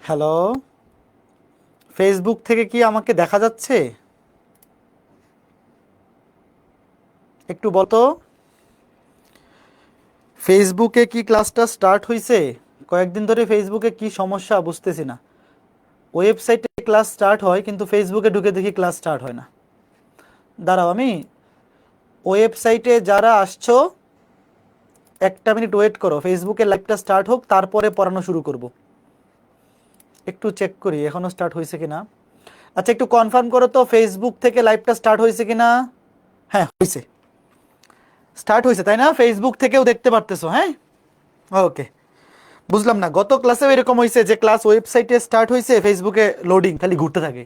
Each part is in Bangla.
হ্যালো, ফেসবুক থেকে কি আমাকে দেখা যাচ্ছে? একটু বলতো। ফেসবুকে কি ক্লাসটা স্টার্ট হয়েছে? কয়েকদিন ধরে ফেসবুকে কি সমস্যা বুঝতেছি না। ওয়েবসাইটে ক্লাস স্টার্ট হয় কিন্তু ফেসবুকে ঢুকে দেখি ক্লাস স্টার্ট হয় না। দাঁড়াও, আমি ওয়েবসাইটে যারা আসছো একটা মিনিট ওয়েট করো, ফেসবুকে লাইভটা স্টার্ট হোক তারপরে পড়ানো শুরু করব। একটু চেক করি এখনো স্টার্ট হয়েছে কিনা। আচ্ছা, একটু কনফার্ম করো তো ফেসবুক থেকে লাইভটা স্টার্ট হয়েছে কিনা। হ্যাঁ, হয়েছে, স্টার্ট হয়েছে তাই না? ফেসবুক থেকেও দেখতে পারতেছো? হ্যাঁ, ওকে। বুঝলাম না, গত ক্লাসেও এরকম হয়েছে যে ক্লাস ওয়েবসাইটে স্টার্ট হয়েছে, ফেসবুকে লোডিং খালি ঘুরতে থাকে।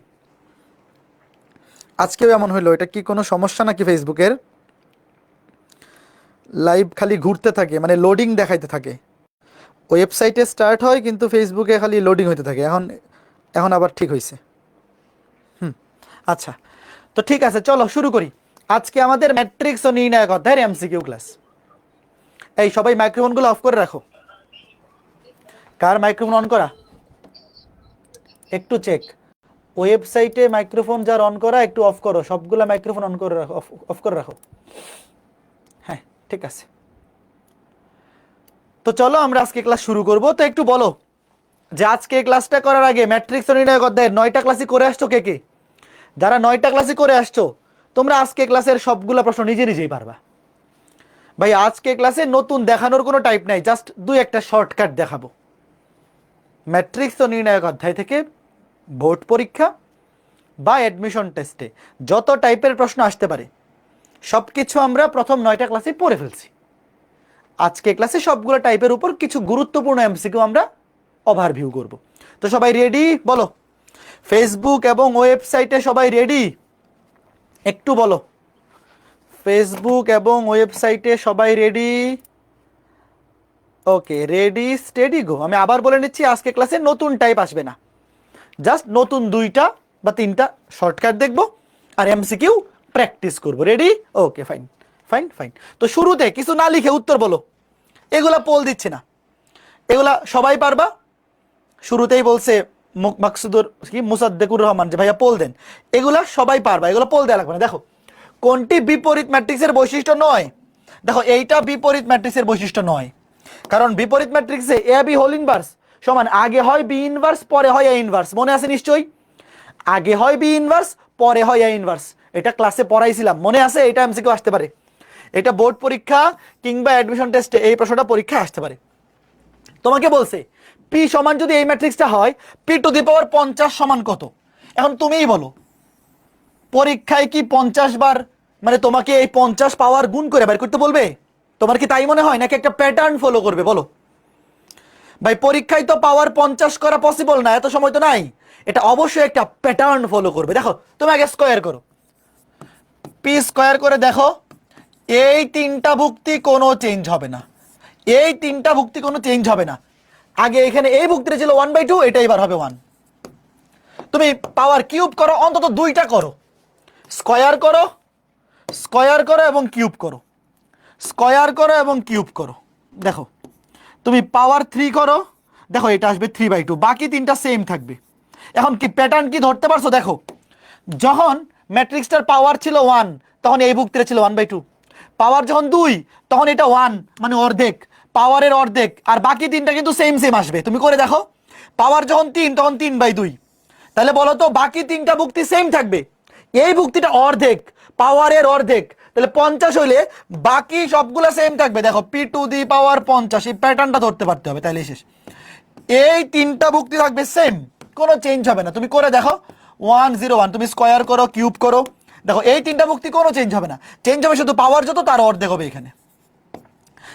আজকেও এমন হইলো, এটা কি কোনো সমস্যা নাকি? ফেসবুকের লাইভ খালি ঘুরতে থাকে, মানে লোডিং দেখাইতে থাকে। ওয়েবসাইটে স্টার্ট হয় কিন্তু ফেসবুকে খালি লোডিং হইতে থাকে। এখন এখন আবার ঠিক হয়েছে। আচ্ছা, তো ঠিক আছে, চলো শুরু করি। আজকে আমাদের ম্যাট্রিক্স ও নির্ণায়ক অধ্যায়ের এমসিকিউ ক্লাস। এই সবাই মাইক্রোফোনগুলো অফ করে রাখো। কার মাইক্রোফোন অন করা? একটু চেক। ওয়েবসাইটে মাইক্রোফোন যার অন করা একটু অফ করো, সবগুলা মাইক্রোফোন অন করে রাখো, অফ করে রাখো। হ্যাঁ, ঠিক আছে। তো চলো আমরা আজকে ক্লাস শুরু করব। তো একটু বলো যে আজকে ক্লাসটা করার আগে ম্যাট্রিক্স ও নির্ণায়ক অধ্যায়ের 9টা ক্লাসই করে আসছো কে কে? যারা 9টা ক্লাসই করে আসছো তোমরা আজকে ক্লাসের সবগুলা প্রশ্ন নিজে নিজেই পারবা। ভাই আজকে ক্লাসে নতুন দেখানোর কোনো টাইপ নাই, জাস্ট দুই একটা শর্টকাট দেখাবো। ম্যাট্রিক্স ও নির্ণায়ক অধ্যায় থেকে বোর্ড পরীক্ষা বা অ্যাডমিশন টেস্টে যত টাইপের প্রশ্ন আসতে পারে সব কিছু আমরা প্রথম 9টা ক্লাসে পড়ে ফেলছি। আজকে ক্লাসে সবগুলো টাইপের উপর কিছু গুরুত্বপূর্ণ এমসিকিউ আমরা ওভারভিউ করব। তো সবাই রেডি? বলো ফেসবুক এবং ওয়েবসাইটে সবাই রেডি? একটু বলো ফেসবুক এবং ওয়েবসাইটে সবাই রেডি? ওকে, রেডি স্টেডি গো। আমি আবার বলে নিচ্ছি, আজকে ক্লাসে নতুন টাইপ আসবে না, জাস্ট নতুন 2টা বা 3টা শর্টকাট দেখবো আর এমসিকিউ প্র্যাকটিস করবো। রেডি? ওকে, ফাইন ফাইন ফাইন। তো শুরুতে কিছু না লিখে উত্তর বলো। এগুলা পোল দিচ্ছে না, এগুলা সবাই পারবা। শুরুতেই বলছে মাকসুদুর কি মুসাদ্দেকুর রহমান যে ভাইয়া পোল দেন। এগুলা সবাই পারবা, এগুলো পোল দেওয়া লাগবে না। দেখো কোনটি বিপরীত ম্যাট্রিক্সের বৈশিষ্ট্য নয়? দেখো এইটা বিপরীত ম্যাট্রিক্সের বৈশিষ্ট্য নয়, কারণ বিপরীত ম্যাট্রিক্সে এ বি হোল ইনভার্স সমান আগে হয় বি ইনভার্স পরে হয় এ ইনভার্স। মনে আছে নিশ্চয়ই? আগে হয় বি ইনভার্স পরে হয় এ ইনভার্স। এটা ক্লাসে পড়াইছিলাম, মনে আছে? এটা এমসিকিউ আসতে পারে, এটা বোর্ড পরীক্ষা কিংবা অ্যাডমিশন টেস্টে এই প্রশ্নটা পরীক্ষায় আসতে পারে। তোমাকে বলছে পি সমান যদি এই ম্যাট্রিক্সটা হয় পি টু দি পাওয়ার 50 সমান কত? এখন তুমিই বলো, পরীক্ষায় কি 50 বার মানে তোমাকে এই 50 পাওয়ার গুণ করে বের করতে বলবে? তোমার কি তাই মনে হয় নাকি একটা প্যাটার্ন ফলো করবে? বলো ভাই, পরীক্ষায় তো পাওয়ার 50 করা পসিবল না, এত সময় তো নাই। এটা অবশ্যই একটা প্যাটার্ন ফলো করবে। দেখো তুমি আগে স্কোয়ার করো, পি স্কোয়ার করে দেখো এই 3টা ভুক্তি কোনো চেঞ্জ হবে না, এই 3টা ভুক্তি কোনো চেঞ্জ হবে না। আগে এখানে এই ভুক্তিটা ছিল 1/2, এটা এবার হবে 1। তুমি পাওয়ার কিউব করো, অন্তত 2টা করো, স্কোয়ার করো, স্কোয়ার করো এবং কিউব করো, স্কোয়ার করো এবং কিউব করো। দেখো তুমি পাওয়ার 3 করো, দেখো এটা আসবে 3/2, বাকি 3টা সেম থাকবে। এখন কি প্যাটার্ন কি ধরতে পারছো? দেখো যখন ম্যাট্রিক্সটার পাওয়ার ছিল 1 তখন এই ভুক্তিটা ছিল 1/2, পাওয়ার যখন 2 তখন এটা 1 মানে অর্ধেক, পাওয়ারের অর্ধেক, আর বাকি 3টা কিন্তু সেম সেম আসবে। তুমি করে দেখো, পাওয়ার যখন 3 তখন 3/2। তাহলে বলো তো বাকি 3টা ভুক্তি সেম থাকবে, এই ভুক্তিটা অর্ধেক, পাওয়ারের অর্ধেক, তাহলে 50 হইলে বাকি সবগুলো সেম থাকবে। দেখো পি টু দি পাওয়ার 50, এই প্যাটার্নটা ধরতে পারতে হবে, তাহলে শেষ। এই 3টা ভুক্তি থাকবে সেম, কোনো চেঞ্জ হবে না। তুমি করে দেখো 101, তুমি স্কোয়ার করো কিউব করো, দেখো এই 3টা ভুক্তি কোনো চেঞ্জ হবে না, চেঞ্জ হবে শুধু পাওয়ার যত তার অর্ধেক হবে এখানে।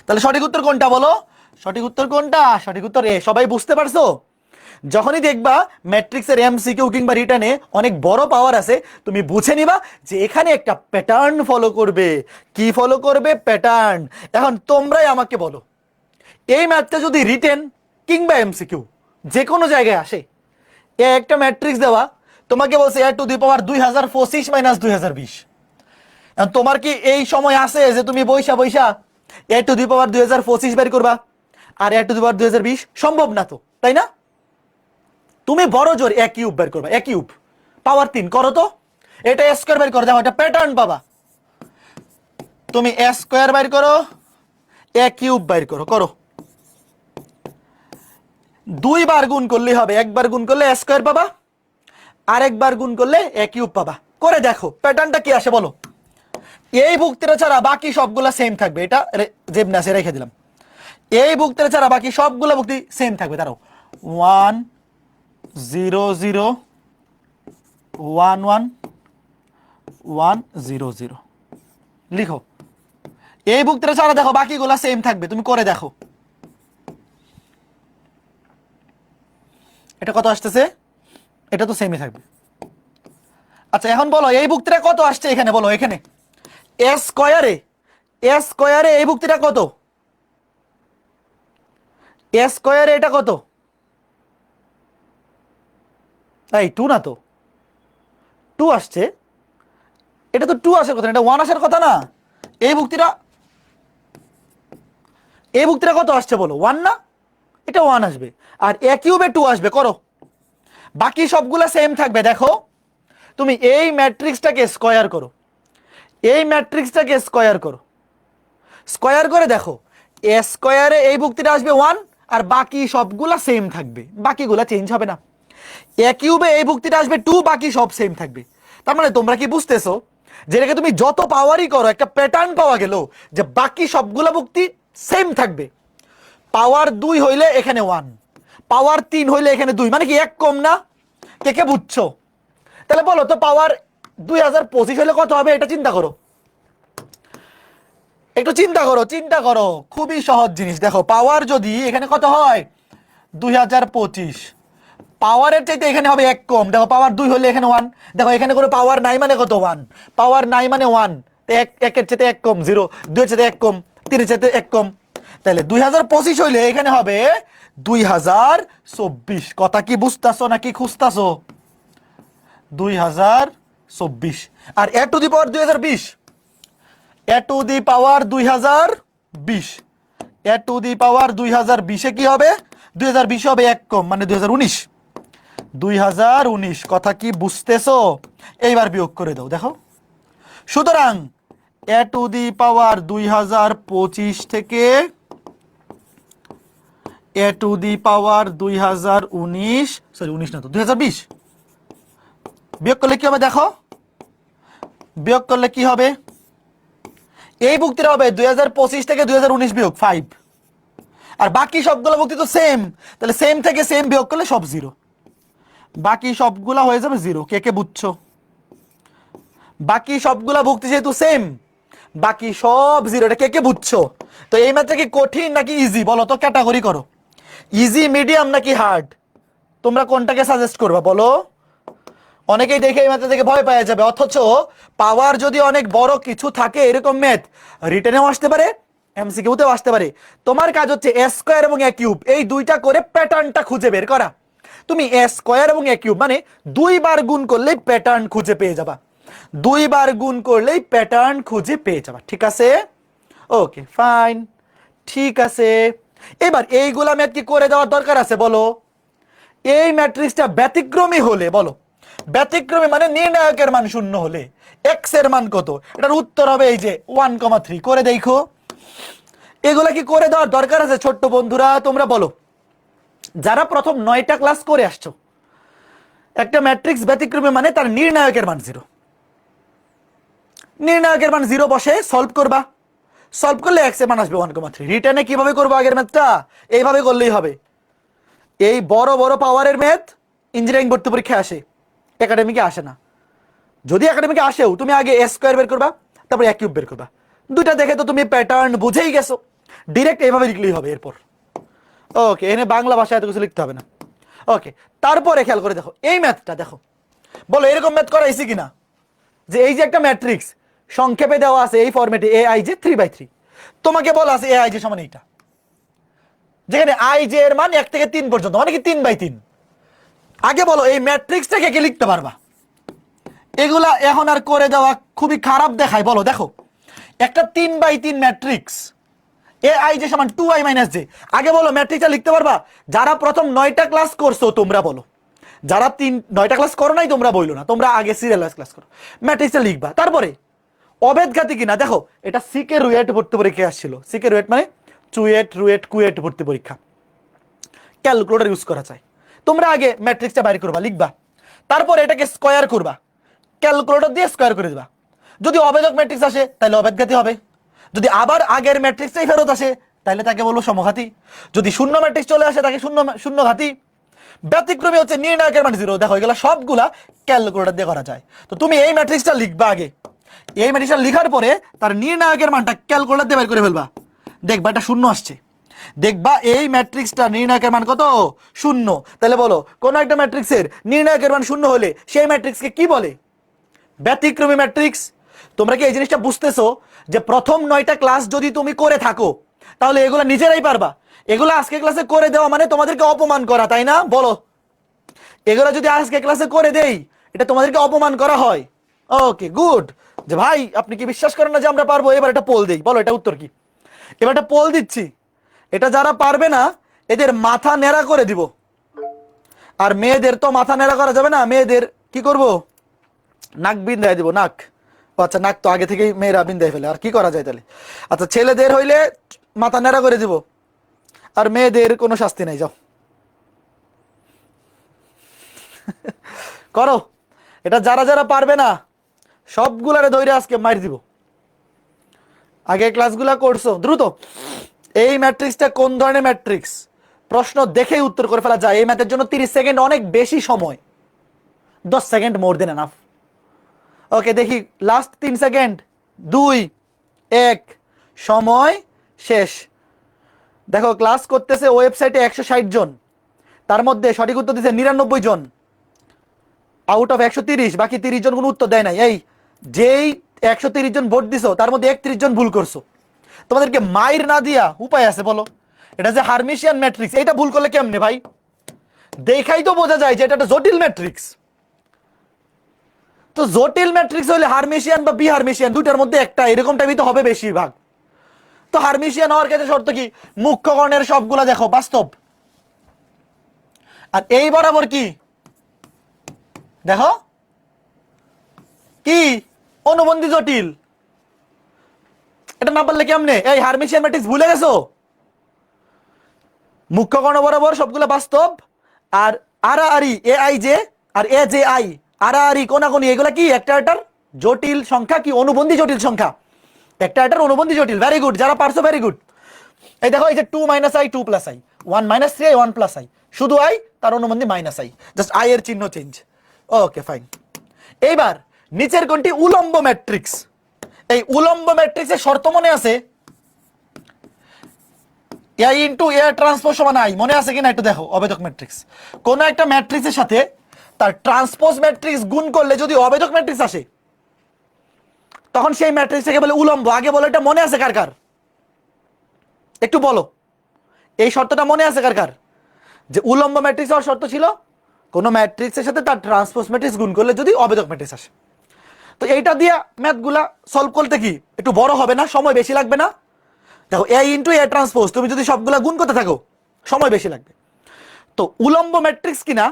তাহলে সঠিক উত্তর কোনটা বলো? সঠিক উত্তর কোনটা? সঠিক উত্তর এ। সবাই বুঝতে পারছো? যখনই দেখবা ম্যাট্রিক্সের এমসিকিউ কিংবা রিটার্নে অনেক বড় পাওয়ার আছে, তুমি বুঝে নিবা যে এখানে একটা প্যাটার্ন ফলো করবে। কি ফলো করবে? প্যাটার্ন। এখন তোমরাই আমাকে বলো, এই ম্যাথটা যদি রিটেন কিংবা এমসিকিউ যে কোনো জায়গায় আসে, এ একটা ম্যাট্রিক্স দেওয়া, তোমাকে বলছে এ টু দি পাওয়ার 2025 মাইনাস 2020, তোমার কি এই সময় আছে যে তুমি বৈশা বৈশা এ টু দি পাওয়ার 2025 বের করবা আর এ টু দি পাওয়ার 2020? সম্ভব না তো, তাই না? তুমি বড় জোর এ কিউব বের করবা, এ কিউব পাওয়ার 3 করো তো, এটা এ স্কয়ার বের করে দাও, এটা প্যাটার্ন পাবা। তুমি এ স্কয়ার বের করো, এ কিউব বের করো, করো। 2 বার গুণ করলে হবে, একবার গুণ করলে এ স্কয়ার পাবা, আরেকবার গুণ করলে এ কিউব পাবা। করে দেখো প্যাটার্নটা কি আসে বলো। এই বক্তৃতা ছাড়া বাকি সবগুলা সেম থাকবে, এটা জেবনাসে রেখে দিলাম। এই বক্তৃতা ছাড়া বাকি সবগুলো বক্তৃতা সেম থাকবে। দাঁড়াও, 1 0 0 1 1 1 0 0 লিখো। এই বক্তৃতা ছাড়া দেখো বাকিগুলা সেম থাকবে, তুমি করে দেখো। এটা কত আসতেছে? এটা তো সেমই থাকবে। আচ্ছা এখন বলো এই বক্তৃতা কত আসছে এখানে, বলো এখানে এ স্কয়ারে, এ স্কয়ারে এই বক্তৃতা কত? এ স্কয়ারে এটা কত? এই 2 না তো, 2 আসছে। এটা তো 2 আসার কথা না, এটা 1 আসার কথা না। এই বক্তৃতা, এই বক্তৃতা কত আসছে বলো? 1 না, এটা 1 আসবে। আর এ কিউবে 2 আসবে, করো। বাকি সবগুলা সেম থাকবে। দেখো তুমি এই ম্যাট্রিক্সটাকে স্কয়ার করো, এই ম্যাট্রিক্সটাকে স্কয়ার করো, স্কয়ার করে দেখো এ স্কয়ারে এই বক্তৃতা আসবে 1, আর বাকি সবগুলা সেম থাকবে, বাকিগুলা চেঞ্জ হবে না। এ কিউবে এই বক্তৃতা আসবে 2, বাকি সব সেম থাকবে। তার মানে তোমরা কি বুঝতেছো, যেটাকে তুমি যত পাওয়ারই করো একটা প্যাটার্ন পাওয়া গেল যে বাকি সবগুলা বক্তি সেম থাকবে। পাওয়ার 2 হইলে এখানে 1, পাওয়ার 3 হইলে এখানে 2, মানে কি এক কম না? কে কে বুঝছো? তাহলে বলো তো পাওয়ার 2025 হলে কত হবে, এটা চিন্তা করো, একটু চিন্তা করো, চিন্তা করো। খুবই সহজ জিনিস। দেখো পাওয়ার যদি এখানে কত হয় 2025, পাওয়ারের চাইতে এখানে হবে এক কম। দেখো পাওয়ার 2 হলে এখানে 1, দেখো এখানে কোনো পাওয়ার নাই মানে কত 1, পাওয়ার নাই মানে 1, একের চাইতে এক কম 0, 2 এর চাইতে এক কম, 3 এর চাইতে এক কম। তাহলে 2025 হইলে এখানে হবে 2024। কথা কি বুঝতাছো নাকি খুঁজতাছো? 2024। আর a to the power 2020, a to the power 2020, a to the power 2020 কি হবে? 2020 হবে এক কম, মানে 2019, 2019। কথা কি বুঝতেছো? এইবার বিয়োগ করে দাও, দেখো। সুতরাং এ টু দি পাওয়ার 2025 থেকে এ টু দি পাওয়ার 2019, সরি 19 না তো 2020 বিয়োগ করলে কি হবে দেখো, বিয়োগ করলে কি হবে? এই বক্তৃতা হবে 2025 থেকে 2019 বিয়োগ 5, আর বাকি সবগুলো বক্তৃতা তো সেম, তাহলে সেম থেকে সেম বিয়োগ করলে সব 0, বাকি সবগুলা হয়ে যাবে 0। কে কে বুঝছো? বাকি সবগুলা ভুক্তি যেহেতু সেম, বাকি সব 0, এটা কে কে বুঝছো? তো এই ম্যাথটা কি কঠিন নাকি ইজি বলো তো, ক্যাটাগরি করো, ইজি মিডিয়াম নাকি হার্ড? তোমরা কোনটাকে সাজেস্ট করবা বলো? অনেকেই দেখে এই ম্যাথটা থেকে ভয় পাওয়া যাবে, অথচ পাওয়ার যদি অনেক বড় কিছু থাকে এরকম ম্যাথ রিটেনেও আসতে পারে, এমসিকিউতেও আসতে পারে। তোমার কাজ হচ্ছে এ স্কয়ার এবং এ কিউব এই দুইটা করে প্যাটার্নটা খুঁজে বের করা। তুমি এ স্কয়ার এবং এ কিউব মানে 2 বার গুণ করলেই প্যাটার্ন খুঁজে পেয়ে যাবা, 2 বার গুণ করলেই প্যাটার্ন খুঁজে পেয়ে যাবা। ঠিক আছে, ওকে ফাইন, ঠিক আছে। এবার এইগুলা ম্যাথ কি করে দেওয়ার দরকার আছে বলো? এই ম্যাট্রিক্সটা ব্যতিক্রমী হলে, বলো ব্যতিক্রমী মানে নির্ণায়কের মান 0 হলে এক্স এর মান কত? এটার উত্তর হবে এই যে 1,3। করে দেখো, এগুলা কি করে দেওয়ার দরকার আছে ছোট্ট বন্ধুরা? তোমরা বলো, যারা প্রথম 9টা ক্লাস করে আসছো, একটা ম্যাট্রিক্স ব্যতিক্রমী মানে তার নির্ণায়কের মান 0, নির্ণায়কের মান 0 বসে সলভ করবা, সলভ করলে এক্স এর মান আসবে 1,3। রিটার্নে কিভাবে করবো আগের ম্যাথটা? এইভাবে করলেই হবে। এই বড় বড় পাওয়ারের ম্যাথ ইঞ্জিনিয়ারিং ভর্তি পরীক্ষায় আসে, একাডেমিকে আসে না। যদি একাডেমিকে আসেও তুমি আগে এ স্কয়ার বের করবা, তারপর এ কিউব বের করবা, দুইটা দেখে তো তুমি প্যাটার্ন বুঝেই গেছো, ডিরেক্ট এইভাবে লিখলেই হবে। এরপর ওকে, এখানে বাংলা ভাষায় এত কিছু লিখতে হবে না। ওকে, তারপরে খেয়াল করে দেখো এই ম্যাথটা, দেখো বলো এরকম ম্যাথ করাইছি কিনা, যে এই যে একটা ম্যাট্রিক্স সংক্ষেপে দেওয়া আছে এই ফরম্যাটে এ আই জে 3/3, তোমাকে বলা আছে এ আই জে সমান এইটা, যেখানে আই জে এর মান 1 থেকে 3 পর্যন্ত, মানে কি 3/3। আগে বলো এই ম্যাট্রিক্সটাকে কে লিখতে পারবা? এগুলা এখন আর করে দেওয়া খুবই খারাপ দেখায়। বলো দেখো একটা 3/3 ম্যাট্রিক্স এ আই জে সমান 2i - j, আগে বলো ম্যাট্রিক্সটা লিখতে পারবা? যারা প্রথম 9টা ক্লাস করছো তোমরা বলো যারা 9টা ক্লাস করো নাই তোমরা বইলো না, তোমরা আগে সিরিয়াল ওয়াইজ ক্লাস করো। ম্যাট্রিক্সে লিখবা, তারপরে অবেদঘাতী কিনা দেখো। এটা সিকে রুয়েট ভর্তি পরীক্ষা আসছিল। সিকে রুয়েট মানে চুয়েট রুয়েট কুয়েট ভর্তি পরীক্ষা, ক্যালকুলেটর ইউজ করা চাই। তোমরা আগে ম্যাট্রিক্সটা বাইর করবা, লিখবা, তারপর এটাকে স্কোয়ার করবা, ক্যালকুলেটর দিয়ে স্কোয়ার করে দিবা। যদি অবেদক ম্যাট্রিক্স আসে তাহলে অবেদঘাতী হবে, যদি আবার আগের ম্যাট্রিক্সটাই ফেরত আসে তাহলে তাকে বলবো সমঘাতী, যদি শূন্য ম্যাট্রিক্স চলে আসে তাকে শূন্য ঘাতী। ব্যতিক্রমী হচ্ছে নির্ণায়কের মান 0। দেখো এগুলো সবগুলা ক্যালকুলেটর দিয়ে করা যায়। তো তুমি এই ম্যাট্রিক্সটা লিখবা আগে, এই ম্যাট্রিক্সটা লিখার পরে তার নির্ণায়কের মানটা ক্যালকুলেটর দিয়ে বের করে ফেলবা, দেখবা এটা শূন্য আসছে, দেখবা এই ম্যাট্রিক্সটা নির্ণায়কের মান কত, 0। তাহলে বলো কোন একটা ম্যাট্রিক্সের নির্ণায়কের মান 0 হলে সেই ম্যাট্রিক্সকে কি বলে, ব্যতিক্রমী ম্যাট্রিক্স। তোমরা কি এই জিনিসটা বুঝতেছো যে প্রথম 9টা ক্লাস যদি তুমি করে থাকো তাহলে এগুলো নিজেরাই পারবা। এগুলো আজকে ক্লাসে করে দেওয়া মানে তোমাদেরকে অপমান করা, তাই না? বলো, এগুলো যদি আজকে ক্লাসে করে দেই এটা তোমাদেরকে অপমান করা হয়। ওকে গুড, যে ভাই আপনি কি বিশ্বাস করেন না যে আমরা পারবো? এবার এটা পোল দেই, বলো এটা উত্তর কি? এবার এটা পোল দিচ্ছি, এটা যারা পারবে না এদের মাথা নেড়া করে দিব। আর মেয়েদের তো মাথা নেড়া করা যাবে না, মেয়েদের কি করব, নাক বিন্দায় দিব, নাক। আচ্ছা নাক তো আগে থেকেই মেয়েরা বিন্দায় ফেলে, আর কি করা যায় তাহলে? আচ্ছা ছেলেদের হইলে মাথা নেড়া করে দিব, আর মেয়েদের কোনো শাস্তি নাই, যাও করো। এটা যারা যারা পারবে না সবগুলারে ধরে আজকে মার দিব। আগে ক্লাসগুলা করছো দ্রুত। এই ম্যাট্রিক্সটা কোন ধরনের ম্যাট্রিক্স প্রশ্ন দেখেই উত্তর করে ফেলা যায়। এই ম্যাথের জন্য 30 সেকেন্ড অনেক বেশি সময়, 10 সেকেন্ড মোর দেন এনাফ। ওকে দেখি, লাস্ট 3 সেকেন্ড, 2 1, সময় শেষ। দেখো ক্লাস করতেছে ওয়েবসাইটে 160 জন, তার মধ্যে সঠিক উত্তর দিচ্ছে 99 জন আউট অফ 130। বাকি 30 জন কোনো উত্তর দেয় নাই। এই যেই 130 জন ভোট দিছো তার মধ্যে 31 জন ভুল করছো। তোমাদেরকে মাইর না দিয়া উপায় আছে বলো? এটা যে হারমিশিয়ান ম্যাট্রিক্স, এটা ভুল করলে কেমনে ভাই? দেখাই তো বোঝা যায় যে এটা একটা জটিল ম্যাট্রিক্স। তো জটিল ম্যাট্রিক্স হলে হারমিশিয়ান বা বি হারমিশিয়ান দুইটার মধ্যে একটা, এরকম টাইপই তো হবে বেশিরভাগ। তো হারমিশিয়ান হওয়ার ক্ষেত্রে শর্ত কি, মুখ্য কর্ণের সবগুলা দেখো বাস্তব, আর এই বরাবর কি দেখো কি অনুবন্ধী জটিল। এটা না পারলে কেমনে? এই হারমিশিয়ান ম্যাট্রিক্স ভুলে গেছো? মুখ্য কর্ণ বরাবর সবগুলো বাস্তব, আর আড়াআড়ি এ আই জে আর এ জে আই আড়াআড়ি কোনাকুনি এগুলা কি একটা এটার জটিল সংখ্যা, কি অনুবন্ধী জটিল সংখ্যা, একটা এটার অনুবন্ধী জটিল। ভেরি গুড, যারা পারছো ভেরি গুড। এই দেখো এই যে 2 - i 2 + i, 1 - 3i 1 + i, শুধু i তার অনুবন্ধী -i, জাস্ট i এর চিহ্ন চেঞ্জ। Okay fine. এইবার নিচের কোনটি উলম্ব ম্যাট্রিক্স? এই উলম্ব ম্যাট্রিক্সের শর্ত মনে আছে? a * a ট্রান্সপোজ সমান i, মনে আছে কিনা একটু দেখো। অবেদক ম্যাট্রিক্স, কোন একটা ম্যাট্রিক্সের সাথে তার ট্রান্সপোজ ম্যাট্রিক্স গুণ করলে যদি অবেদক ম্যাট্রিক্স আসে তখন সেই ম্যাট্রিক্সটাকে বলে উলম্ব। আগে বলো এটা মনে আছে কার কার? একটু বলো, এই শর্তটা মনে আছে কার কার? যে উলম্ব ম্যাট্রিক্স হওয়ার শর্ত ছিল কোন ম্যাট্রিক্সের সাথে তার ট্রান্সপোজ ম্যাট্রিক্স গুণ করলে যদি অবেদক ম্যাট্রিক্স আসে। তো এইটা দিয়ে ম্যাথগুলা সলভ করতে কি একটু বড় হবে না, সময় বেশি লাগবে না? দেখো a * a ট্রান্সপোজ তুমি যদি সবগুলা গুণ করতে থাকো সময় বেশি লাগবে। তো উলম্ব ম্যাট্রিক্স কিনা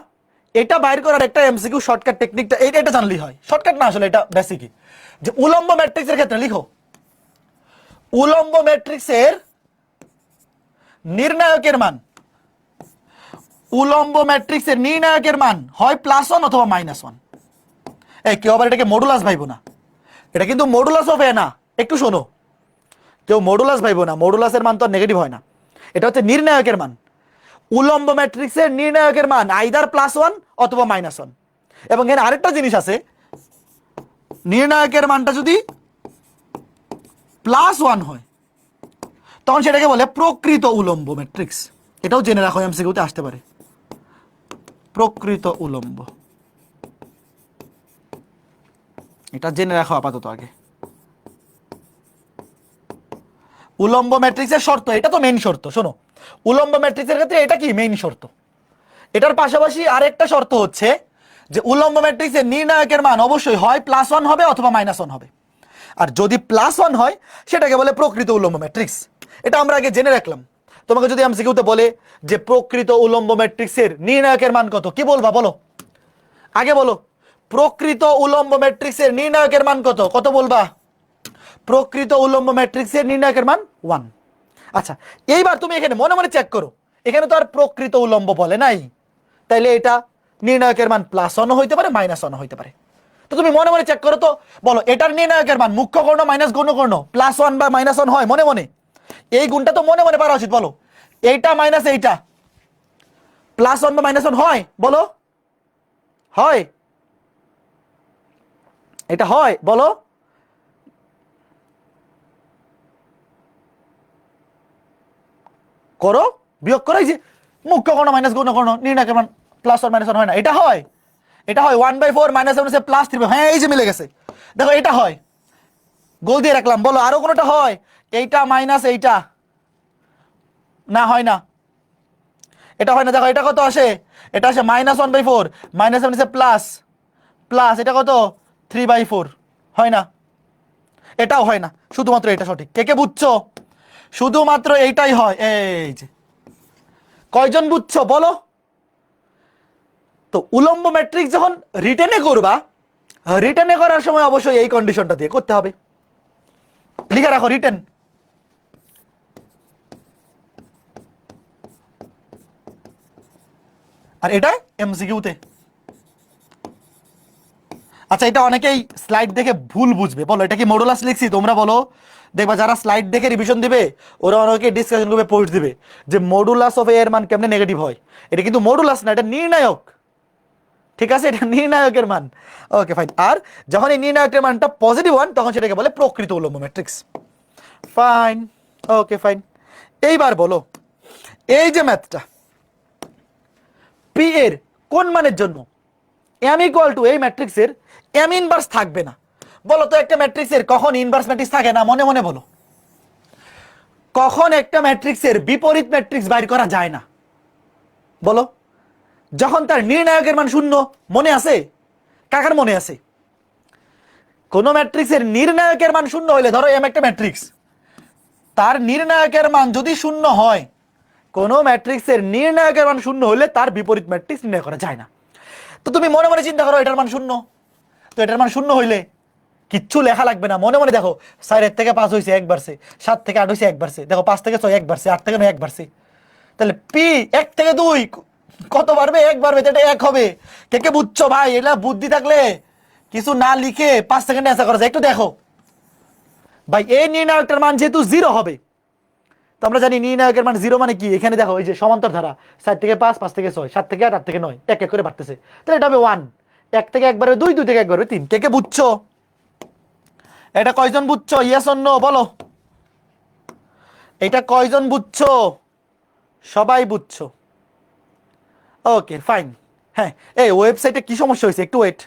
এটা বাইর করার একটা এমসিকিউ শর্টকাট টেকনিকটা এটা জানলেই হয়। শর্টকাট না, আসলে এটা বেসিকই। যে উলম্ব ম্যাট্রিক্সের ক্ষেত্রে লিখো, উলম্ব ম্যাট্রিক্সের নির্ণায়কের মান, উলম্ব ম্যাট্রিক্সের নির্ণায়কের মান হয় +1 অথবা -1। এই কেউ আবার এটাকে মডুলাস ভাইবো না, এটা কিন্তু মডুলাস অফ এ না। একটু শোনো, কেউ মডুলাস ভাইবো না, মডুলাসের মান তো নেগেটিভ হয় না, এটা হচ্ছে নির্ণায়কের মান। উলম্ব ম্যাট্রিক্সের নির্ণায়কের মান আইদার +1 অথবা -1। এবং এর আরেকটা জিনিস আছে, নির্ণায়কের মানটা যদি +1 হয় তখন সেটাকে বলে প্রকৃত উলম্ব ম্যাট্রিক্স। এটাও জেনে রাখো, এমসিকিউতে আসতে পারে। প্রকৃত উলম্ব, এটা জেনে রাখো আপাতত আগে। উলম্ব ম্যাট্রিক্সের শর্ত, এটা তো মেইন শর্ত। শোনো, উলম্ব ম্যাট্রিক্সের ক্ষেত্রে এটা কি মেইন শর্ত। এটার পাশাপাশি আরেকটা শর্ত হচ্ছে যে উলম্ব ম্যাট্রিক্সের নির্ণায়কের মান অবশ্যই হয় +1 হবে অথবা -1 হবে। আর যদি +1 হয় সেটাকে বলে প্রকৃত উলম্ব ম্যাট্রিক্স। এটা আমরা আগে জেনে রাখলাম। তোমাকে যদি এমসিকিউতে বলে যে প্রকৃত উলম্ব ম্যাট্রিক্সের নির্ণায়কের মান কত, কি বলবা বলো? আগে বলো প্রকৃত উলম্ব ম্যাট্রিক্সের নির্ণায়কের মান কত? কত বলবা? প্রকৃত উলম্ব ম্যাট্রিক্সের নির্ণায়কের মান 1। আচ্ছা, এইবার তুমি এখানে মনে মনে চেক করো, এখানে তো আর প্রকৃত উলম্ব বলে নাই, তাইলে এটা নির্ণায়কের মান +1 হইতে পারে -1 হইতে পারে। তো তুমি মনে মনে চেক করো তো, বলো এটার নির্ণায়কের মান মুখ্য কর্ণ মাইনাস গৌণ কর্ণ +1 বা -1 হয় মনে মনে? এই গুণটা তো মনে মনে পারা উচিত। বলো এইটা মাইনাস এইটা +1 বা -1 হয়? বলো হয়? এটা হয়? বলো। করো, বিয়োগ করো, এই যে মুখ্য কর্ণ মাইনাস গৌণ কর্ণ নির্ণায়কের মান +1 -1 হয় না? এটা হয়? এটা হয় 1/4 -7 +3। হ্যাঁ, এই যে মিলে গেছে, দেখো এটা হয়, গোল দিয়ে রাখলাম। বলো আরো কোনোটা হয়? এইটা মাইনাস এইটা, না হয় না, এটা হয় না। দেখো এটা কত আসে? এটা আসে -1/4 -7 প্লাস প্লাস এটা কত 3/4, হয় না? এটাও হয় না, শুধুমাত্র এটা সঠিক। কে কে বুঝছো? শুধুমাত্র এইটাই হয়। এই যে কয়জন বুঝছো বলো? তো উলম্ব ম্যাট্রিক্স যখন রিটেনে করবা, রিটেনে করার সময় অবশ্যই এই কন্ডিশনটা দিয়ে করতে হবে। লিখে রাখো রিটেন। আর এটা এমসিকিউতে। আচ্ছা, এটা অনেকেই স্লাইড দেখে ভুল বুঝবে। বলো এটা কি মডুলাস লিখছি? তোমরা বলো, দেখবা যারা স্লাইড দেখে রিভিশন দিবে ওরা অনেকে ডিসকাশন গ্রুপে পোস্ট দিবে যে মডুলাস অফ এ এর মান কেমনে নেগেটিভ হয়। এটা কিন্তু মডুলাস না, এটা নির্ণায়ক। ঠিক আছে, এটা নির্ণায়কের মান। Okay fine. আর যখন এই নির্ণায়কের মানটা +1 তখন সেটাকে বলে প্রকৃত উলম্ব ম্যাট্রিক্স। Fine, okay fine. এইবার বলো এই যে ম্যাথটা পি এর কোন মানের জন্য m = এই ম্যাট্রিক্সের m ইনভার্স থাকবে না? বলো তো একটা ম্যাট্রিক্সের কখন ইনভার্স ম্যাট্রিক্স থাকে না? মনে মনে বলো। কখন একটা ম্যাট্রিক্সের বিপরীত ম্যাট্রিক্স বাইর করা যায় না? বলো। যখন তার নির্ণায়কের মান 0। মনে আছে? কাকার মনে আছে? কোন ম্যাট্রিক্সের নির্ণায়কের মান 0 হইলে, ধরো m একটা ম্যাট্রিক্স, তার নির্ণায়কের মান যদি 0 হয়, কোন ম্যাট্রিক্সের নির্ণায়কের মান 0 হলে তার বিপরীত ম্যাট্রিক্স নির্ণয় করা যায় না। তো তুমি মনে মনে চিন্তা করো এটার মান 0। তো এটার মান 0 হইলে কিচ্ছু লেখা লাগবে না, মনে মনে দেখো 4 থেকে 5 হয়েছে 1 বাড়ছে, 7 থেকে 8 হয়েছে 1 বাড়ছে, দেখো 5 থেকে 6 1 বাড়ছে, 8 থেকে 9 1 বাড়ছে। তাহলে পি 1 থেকে 2 কত বাড়বে? 1 বাড়বে, তো এটা 1 হবে। কে কে বুঝছো ভাই? এটা বুদ্ধি থাকলে কিছু না লিখে 5 সেকেন্ডে অ্যান্সার করা যায়। একটু দেখো ভাই, এই নির্ণায়কটার মান যেহেতু 0 হবে, তো আমরা জানি নির্ণায়কের মান 0 মানে কি? এখানে দেখো এই যে সমান্তর ধারা 4 থেকে 5, 5 থেকে 6, 7 থেকে 8, 8 থেকে 9, এক এক করে বাড়তেছে। তাহলে এটা হবে 1। 1 থেকে 1 বাড়বে 2, 2 থেকে 1 বাড়বে 3। কে কে বুঝছো? এটা কয়জন বুঝছো? ইয়েস অর নো বলো। এটা কয়জন বুঝছো? সবাই বুঝছো? Okay fine. হ্যাঁ, এই ওয়েবসাইটে কি সমস্যা হয়েছে? একটু ওয়েট।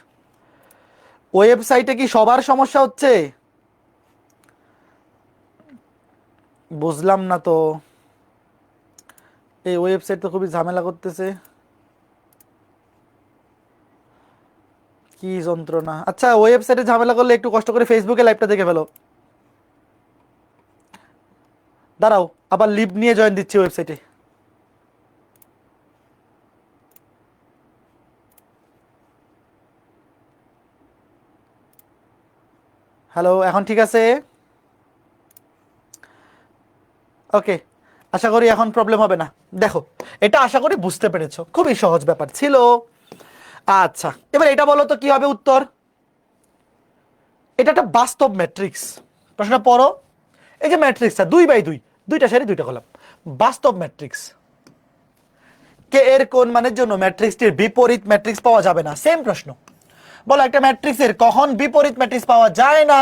ওয়েবসাইটে কি সবার সমস্যা হচ্ছে? বুঝলাম না তো, এই ওয়েবসাইট তো খুবই ঝামেলা করতেছে, কি যন্ত্রণা। আচ্ছা, ওয়েবসাইটে ঝামেলা করলে একটু কষ্ট করে ফেসবুকে লাইভটা দেখে ফেলো। দাঁড়াও, আবার লিভ নিয়ে জয়েন দিচ্ছি ওয়েবসাইটে। হ্যালো, এখন ঠিক আছে? ওকে, আশা করি এখন প্রবলেম হবে না। দেখো এটা আশা করি বুঝতে পেরেছো, খুবই সহজ ব্যাপার ছিল। আচ্ছা, এবার এটা বলো তো কি হবে উত্তর? এটা একটা বাস্তব ম্যাট্রিক্স। প্রশ্নটা পড়ো। এই যে ম্যাট্রিক্সটা 2/2, দুইটা সারি দুইটা কলাম, বাস্তব ম্যাট্রিক্স। কে এর কোন মানের জন্য ম্যাট্রিক্সটির বিপরীত ম্যাট্রিক্স পাওয়া যাবে না? সেম প্রশ্ন। বলো একটা ম্যাট্রিক্সের কখন বিপরীত ম্যাট্রিক্স পাওয়া যায় না?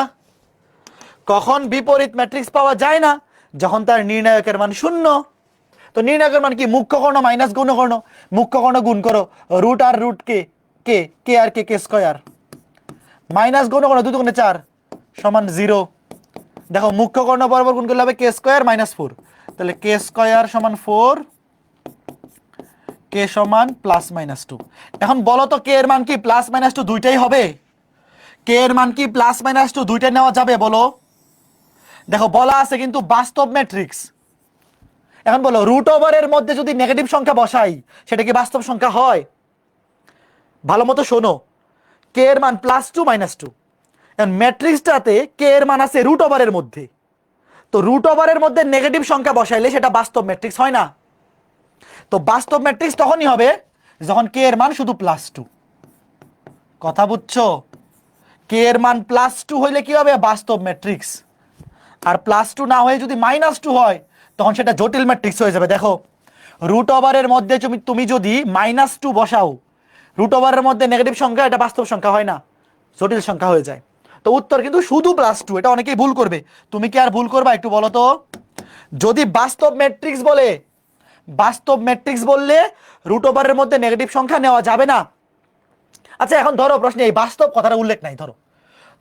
কখন বিপরীত ম্যাট্রিক্স পাওয়া যায় না? যখন তার নির্ণায়কের মান 0। তো নির্ণায়কের মান কি? মুখ্য কর্ণ মাইনাস গৌণ কর্ণ, মুখ্য কর্ণ গুণ করো রুট আর রুট কে, কে কে আর কে কে স্কয়ার, মাইনাস গৌণ কর্ণ 2 দুগুণে 4 সমান 0। দেখো মুখ্য কর্ণ বরাবর গুণ করলে হবে কে স্কয়ার -4। তাহলে কে স্কয়ার সমান 4, কে সমান +-2। এখন বলো তো কে এর মান কি +-2 দুইটাই হবে? কে এর মান কি +-2 দুইটাই নেওয়া যাবে? বলো। দেখো বলা আছে কিন্তু বাস্তব ম্যাট্রিক্স। এখন বলো রুট ওভারের মধ্যে যদি নেগেটিভ সংখ্যা বসাই সেটা কি বাস্তব সংখ্যা হয়? ভালো মতো শোনো, কে এর মান +2 -2, ম্যাট্রিক্সটাতে কে এর মান আছে √এর মধ্যে। তো √এর মধ্যে নেগেটিভ সংখ্যা বসাইলে সেটা বাস্তব ম্যাট্রিক্স হয় না। তো বাস্তব ম্যাট্রিক্স তখনই হবে যখন কে এর মান শুধু +2। কথা বুঝছো? কে এর মান +2 হইলে কি হবে? বাস্তব ম্যাট্রিক্স। আর +2 না হয়ে যদি -2 হয় তখন সেটা জটিল ম্যাট্রিক্স হয়ে যাবে। দেখো, √এর মধ্যে তুমি যদি -2 বসাও, √এর মধ্যে নেগেটিভ সংখ্যা, এটা বাস্তব সংখ্যা হয় না, জটিল সংখ্যা হয়ে যায়। তো উত্তর কিন্তু শুধু +2। এটা অনেকেই ভুল করবে, তুমি কি আর ভুল করবা? একটু বলো তো। যদি বাস্তব ম্যাট্রিক্স বলে, বাস্তব ম্যাট্রিক্স বললে √এর মধ্যে নেগেটিভ সংখ্যা নেওয়া যাবে না। আচ্ছা, এখন ধরো প্রশ্নে এই বাস্তব কথাটা উল্লেখ নাই। ধরো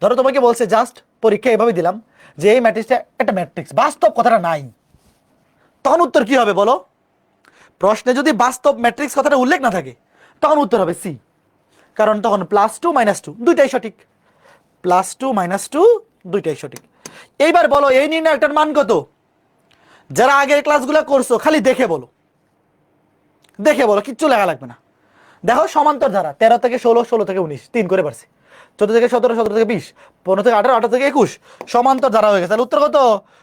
ধরো তোমাকে বলছে, জাস্ট পরীক্ষা এভাবে দিলাম যে এই ম্যাট্রিক্সটা একটা ম্যাট্রিক্স, বাস্তব কথাটা নাই, তখন উত্তর কি হবে বলো? প্রশ্নে যদি বাস্তব ম্যাট্রিক্স কথাটা উল্লেখ না থাকে তখন উত্তর হবে সি, কারণ তখন +2 -2 দুইটাই সঠিক, +2 -2 দুইটাই সঠিক। এইবার বলো, এই নির্ণায়কটার মান কত? যারা আগের ক্লাসগুলো করছো খালি দেখে বলো, দেখে বলো, কিচ্ছু লেখা লাগবে না। দেখো, সমান্তর ধারা 13 থেকে 16, 16 থেকে 19, 3 করে পারছি, 14 থেকে 17, 17 থেকে 20, 15 থেকে 18, 18 থেকে 21 সমান্তর ধারা হয়ে গেছে। তাহলে উত্তর কত?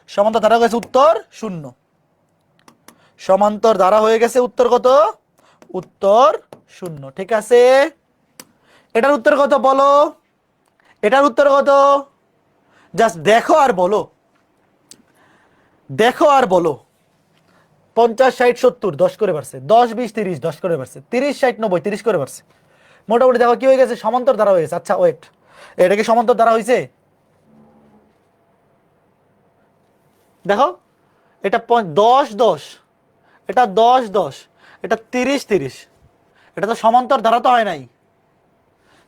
সমান্তর ধারা হয়ে গেছে উত্তর 0। সমান্তর ধারা হয়ে গেছে উত্তর কত? উত্তর 0। ঠিক আছে, এটার উত্তর কত বলো? এটার উত্তর কত? জাস্ট দেখো আর বলো, দেখো আর বলো। 50, 60, 70 10 করে পারছে, 10, 20, 30 10 করে পারছে, 30, 60, 90 30 করে পারছে। মোটামুটি দেখো কি হয়ে গেছে, সমান্তর ধারা হয়ে গেছে। আচ্ছা ওয়েট, এটা কি সমান্তর ধারা হয়েছে? দেখো, এটা 10, 10, এটা 10, 10, এটা 30, 30, এটা তো সমান্তর ধারা তো হয় নাই,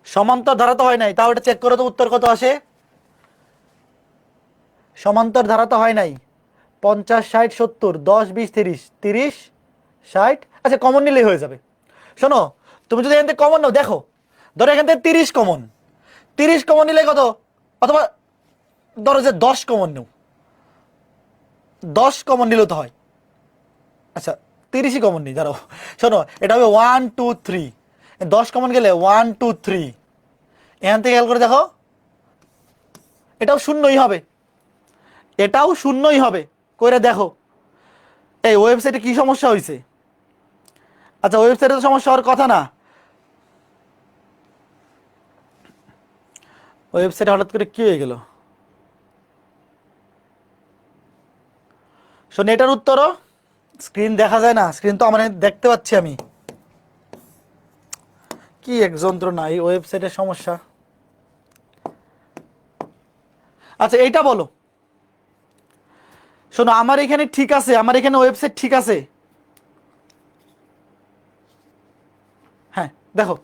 সমান্তর ধারা তো হয় নাই। তাও এটা চেক করো তো উত্তর কত আসে। সমান্তর ধারা তো হয় নাই। 50, 60, 70 10, 20, 30, 30, 60। আচ্ছা, কমন নিলেই হয়ে যাবে। শোনো, তুমি যদি এখান থেকে কমন নাও, দেখো ধরো এখান থেকে 30 কমন, 30 কমন নিলে কত? অথবা ধরো যে 10 কমন নেও, 10 কমন নিলেও তো হয়। আচ্ছা, 30ই কমন নেই, ধরো শোনো, এটা হবে 1 2 3, 10 কমন গেলে 1 2 3, এখান থেকে খেয়াল করে দেখো, এটাও শূন্যই হবে, এটাও শূন্যই হবে। করে দেখো, এই ওয়েবসাইটে কি সমস্যা হয়েছে? আচ্ছা, ওয়েবসাইটে তো সমস্যা হওয়ার কথা না, ওয়েবসাইটে হঠাৎ করে কি হয়ে গেল? শোন, এটার উত্তরও স্ক্রিন দেখা যায় না, স্ক্রিন তো আমার দেখতে পাচ্ছি আমি। কি এক যন্ত্রণা, এই ওয়েবসাইটের সমস্যা। আচ্ছা, এইটা বলো। শোনো, আমার এখানে ঠিক আছে, আমার এখানে ওয়েবসাইট ঠিক আছে। হ্যাঁ, দেখো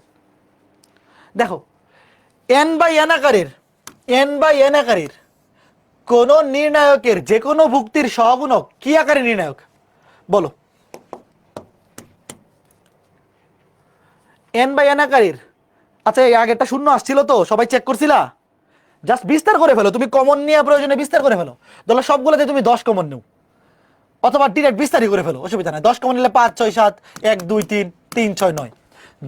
দেখো, n/n আকারের, n/n আকারের কোন নির্ণায়কের যে কোনো ভুক্তির সহগুণক কি আকারে নির্ণায়ক বলো? n/n আকারের। আচ্ছা, এই আগেরটা শূন্য আসছিল তো, সবাই চেক করছিলা? জাস্ট বিস্তার করে ফেলো, তুমি কমন নিয়ে প্রয়োজনে বিস্তার করে ফেলো। ধরো সবগুলোতে তুমি 10 কমন নেও, অথবা ডিরেক্ট বিস্তারই করে ফেলো, অসুবিধা নাই। 10 কমন নিলে 5 6 7 1 2 3 3 6 9,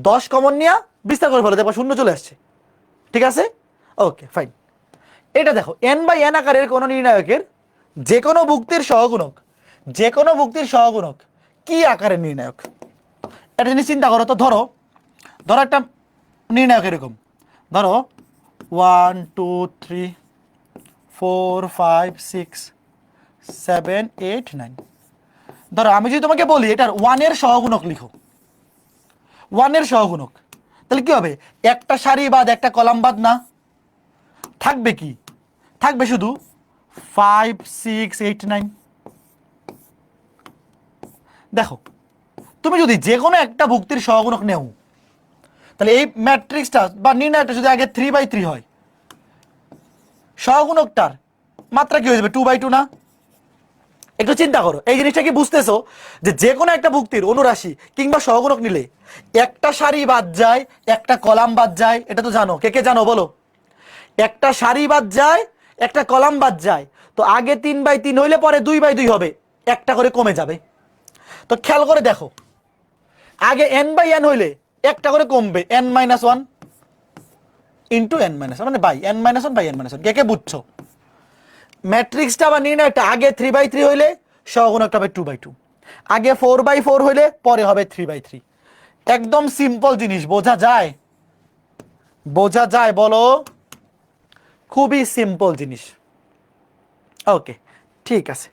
10 কমন নিয়ে বিস্তার করে ফেলো, দেখো শূন্য চলে আসছে। ঠিক আছে, ওকে ফাইন। এটা দেখো, n/n আকারের কোন নির্ণায়কের যে কোনো ভুক্তির সহগুণক, যে কোনো ভুক্তির সহগুণক কি আকারের নির্ণায়ক? এটা জিনিস চিন্তা করো তো। ধরো ধরো একটা নির্ণায়ক এরকম, ধরো 1 2 3 4 5 6 7 8 9। ধরো আমি যদি তোমাকে বলি এটার 1 এর সহগুণক লিখো, 1 এর সহগুণক, তাহলে কি হবে? একটা সারি বাদ একটা কলাম বাদ না, থাকবে কি? থাকবে শুধু 5 6 8 9। দেখো, তুমি যদি যে কোনো একটা ভুক্তির সহগুণক নেও, তাহলে এই ম্যাট্রিক্সটা বা নির্ণায়কটা যদি আগে 3/3 হয়, সহগুণকটার মাত্রা কি হয়ে যাবে? 2/2 না? একটু চিন্তা করো, এই জিনিসটা কি বুঝতেছো? যে কোনো একটা ভুক্তির অনুরাশি কিংবা সহগুণক নিলে একটা সারি বাদ যায়, একটা কলাম বাদ যায়, এটা তো জানো। কে কে জানো বলো? একটা সারি বাদ যায়, একটা কলাম বাদ যায়। তো আগে 3/3 হইলে পরে 2/2 হবে, একটা করে কমে যাবে। তো খেয়াল করে দেখো, আগে n/n হইলে একটা করে কমবে n-1 ইন্টু n-1 মানে বাই n-1 বাই n-1। কে কে বুঝছো? ম্যাট্রিক্সটা আবার নির্ণয়টা আগে 3/3 হইলে সহগুণকটা হবে 2/2, আগে 4/4 হইলে পরে হবে 3/3। একদম সিম্পল জিনিস, বোঝা যায়? বোঝা যায় বলো? খুবই সিম্পল জিনিস। ওকে, ঠিক আছে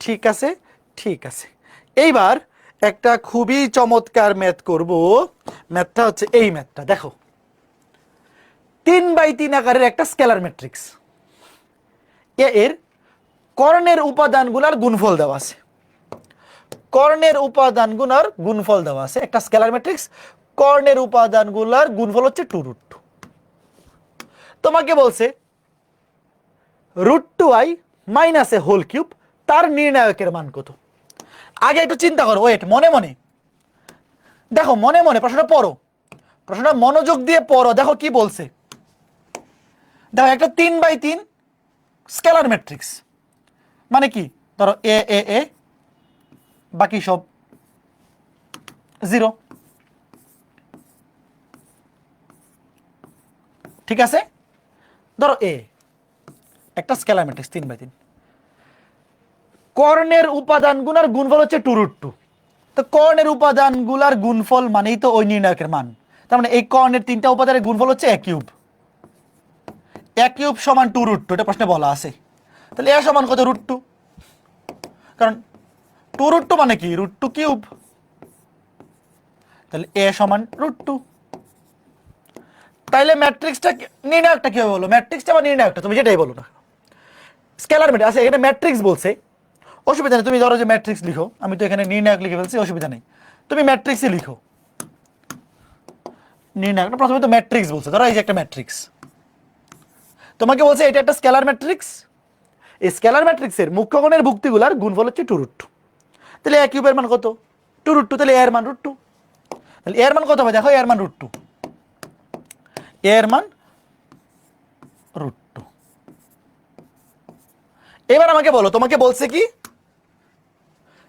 ঠিক আছে ঠিক আছে। এইবার একটা খুবই চমৎকার ম্যাথ করব। ম্যাথটা হচ্ছে এই ম্যাথটা দেখো, 3/3 আকারের একটা স্কেলার ম্যাট্রিক্স, এর কর্ণের উপাদানগুলোর গুণফল দেওয়া আছে। কর্ণের উপাদানগুলোর গুণফল দেওয়া আছে, একটা স্কেলার ম্যাট্রিক্স, কর্ণের উপাদানগুলোর গুণফল হচ্ছে 2√2। তোমাকে বলছে √2i মাইনাস এ হোল কিউব, তার নির্ণায়কের মান কত? আগে একটু চিন্তা করো, ওয়েট, মনে মনে দেখো, মনে মনে প্রশ্নটা পড়ো, প্রশ্নটা মনোযোগ দিয়ে পড়ো। দেখো কি বলছে, দেখো একটা 3/3 স্কেলার ম্যাট্রিক্স মানে কি, ধরো এ এ এ বাকি সব 0, ঠিক আছে? ধরো এ একটা স্কেলার ম্যাট্রিক্স 3/3, কর্ণের উপাদানগুলোর গুণফল হচ্ছে 2√2। তো কর্ণের উপাদানগুলোর গুণফল মানেই তো ওই নির্ণায়কের মান। তার মানে এই কর্ণের 3টা উপাদানের গুণফল হচ্ছে a কিউব। a কিউব সমান 2√2, এটা প্রশ্নে বলা আছে। তাহলে a সমান কত? √2, কারণ 2√2 মানে কি, √2 কিউব। তাহলে a সমান √2। তাইলে ম্যাট্রিক্সটা নির্ণায়কটা কি হবে বলো? ম্যাট্রিক্সটা বা নির্ণায়কটা তুমি যেটাই বলো না, স্কেলার ম্যাট্রিক্স আছে, এখানে ম্যাট্রিক্স বলছে, অসুবিধা নেই। তুমি ধরো যে ম্যাট্রিক্স লিখো, আমি তো এখানে নির্ণায়ক লিখে ফেলছি, অসুবিধা নেই, তুমি ম্যাট্রিক্সই লিখো। নির্ণায়ক প্রথমে তো ম্যাট্রিক্স বলছে, ধরো এই যে একটা ম্যাট্রিক্স, তোমাকে বলছে এটা একটা স্কেলার ম্যাট্রিক্স। এই স্কেলার ম্যাট্রিক্সের মুখ্য কোণের ভুক্তিগুলার গুণফল হচ্ছে 2√2। তাহলে a কিউবের মান কত? 2√2। তাহলে a এর মান √2। তাহলে a এর মান কত হবে? দেখো a এর মান √2, a এর মান √2। এবার আমাকে বলো, তোমাকে বলছে কি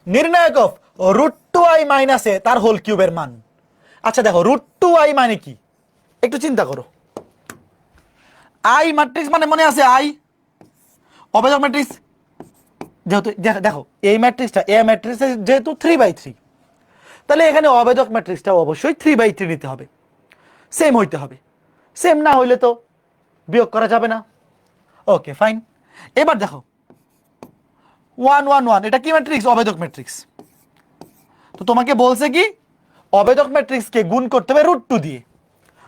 নির্ণায়ক অফ √2i মাইনাস এ তার হোল কিউবের মান। আচ্ছা দেখো, √2i মানে কি একটু চিন্তা করো। আই ম্যাট্রিক্স মানে মনে আছে আই অবেদক ম্যাট্রিক্স, যেহেতু দেখো এই ম্যাট্রিক্সটা এ ম্যাট্রিক্স যেহেতু 3/3, তাহলে এখানে অবেদক ম্যাট্রিক্সটা অবশ্যই 3/3 নিতে হবে, সেম হইতে হবে। সেম না হইলে তো বিয়োগ করা যাবে না। Okay fine. এবার দেখো 1 1 1 এটা কি ম্যাট্রিক্স? অবেদক ম্যাট্রিক্স। তো তোমাকে বলছে কি অবেদক ম্যাট্রিক্সকে গুণ করতে হবে √2 দিয়ে।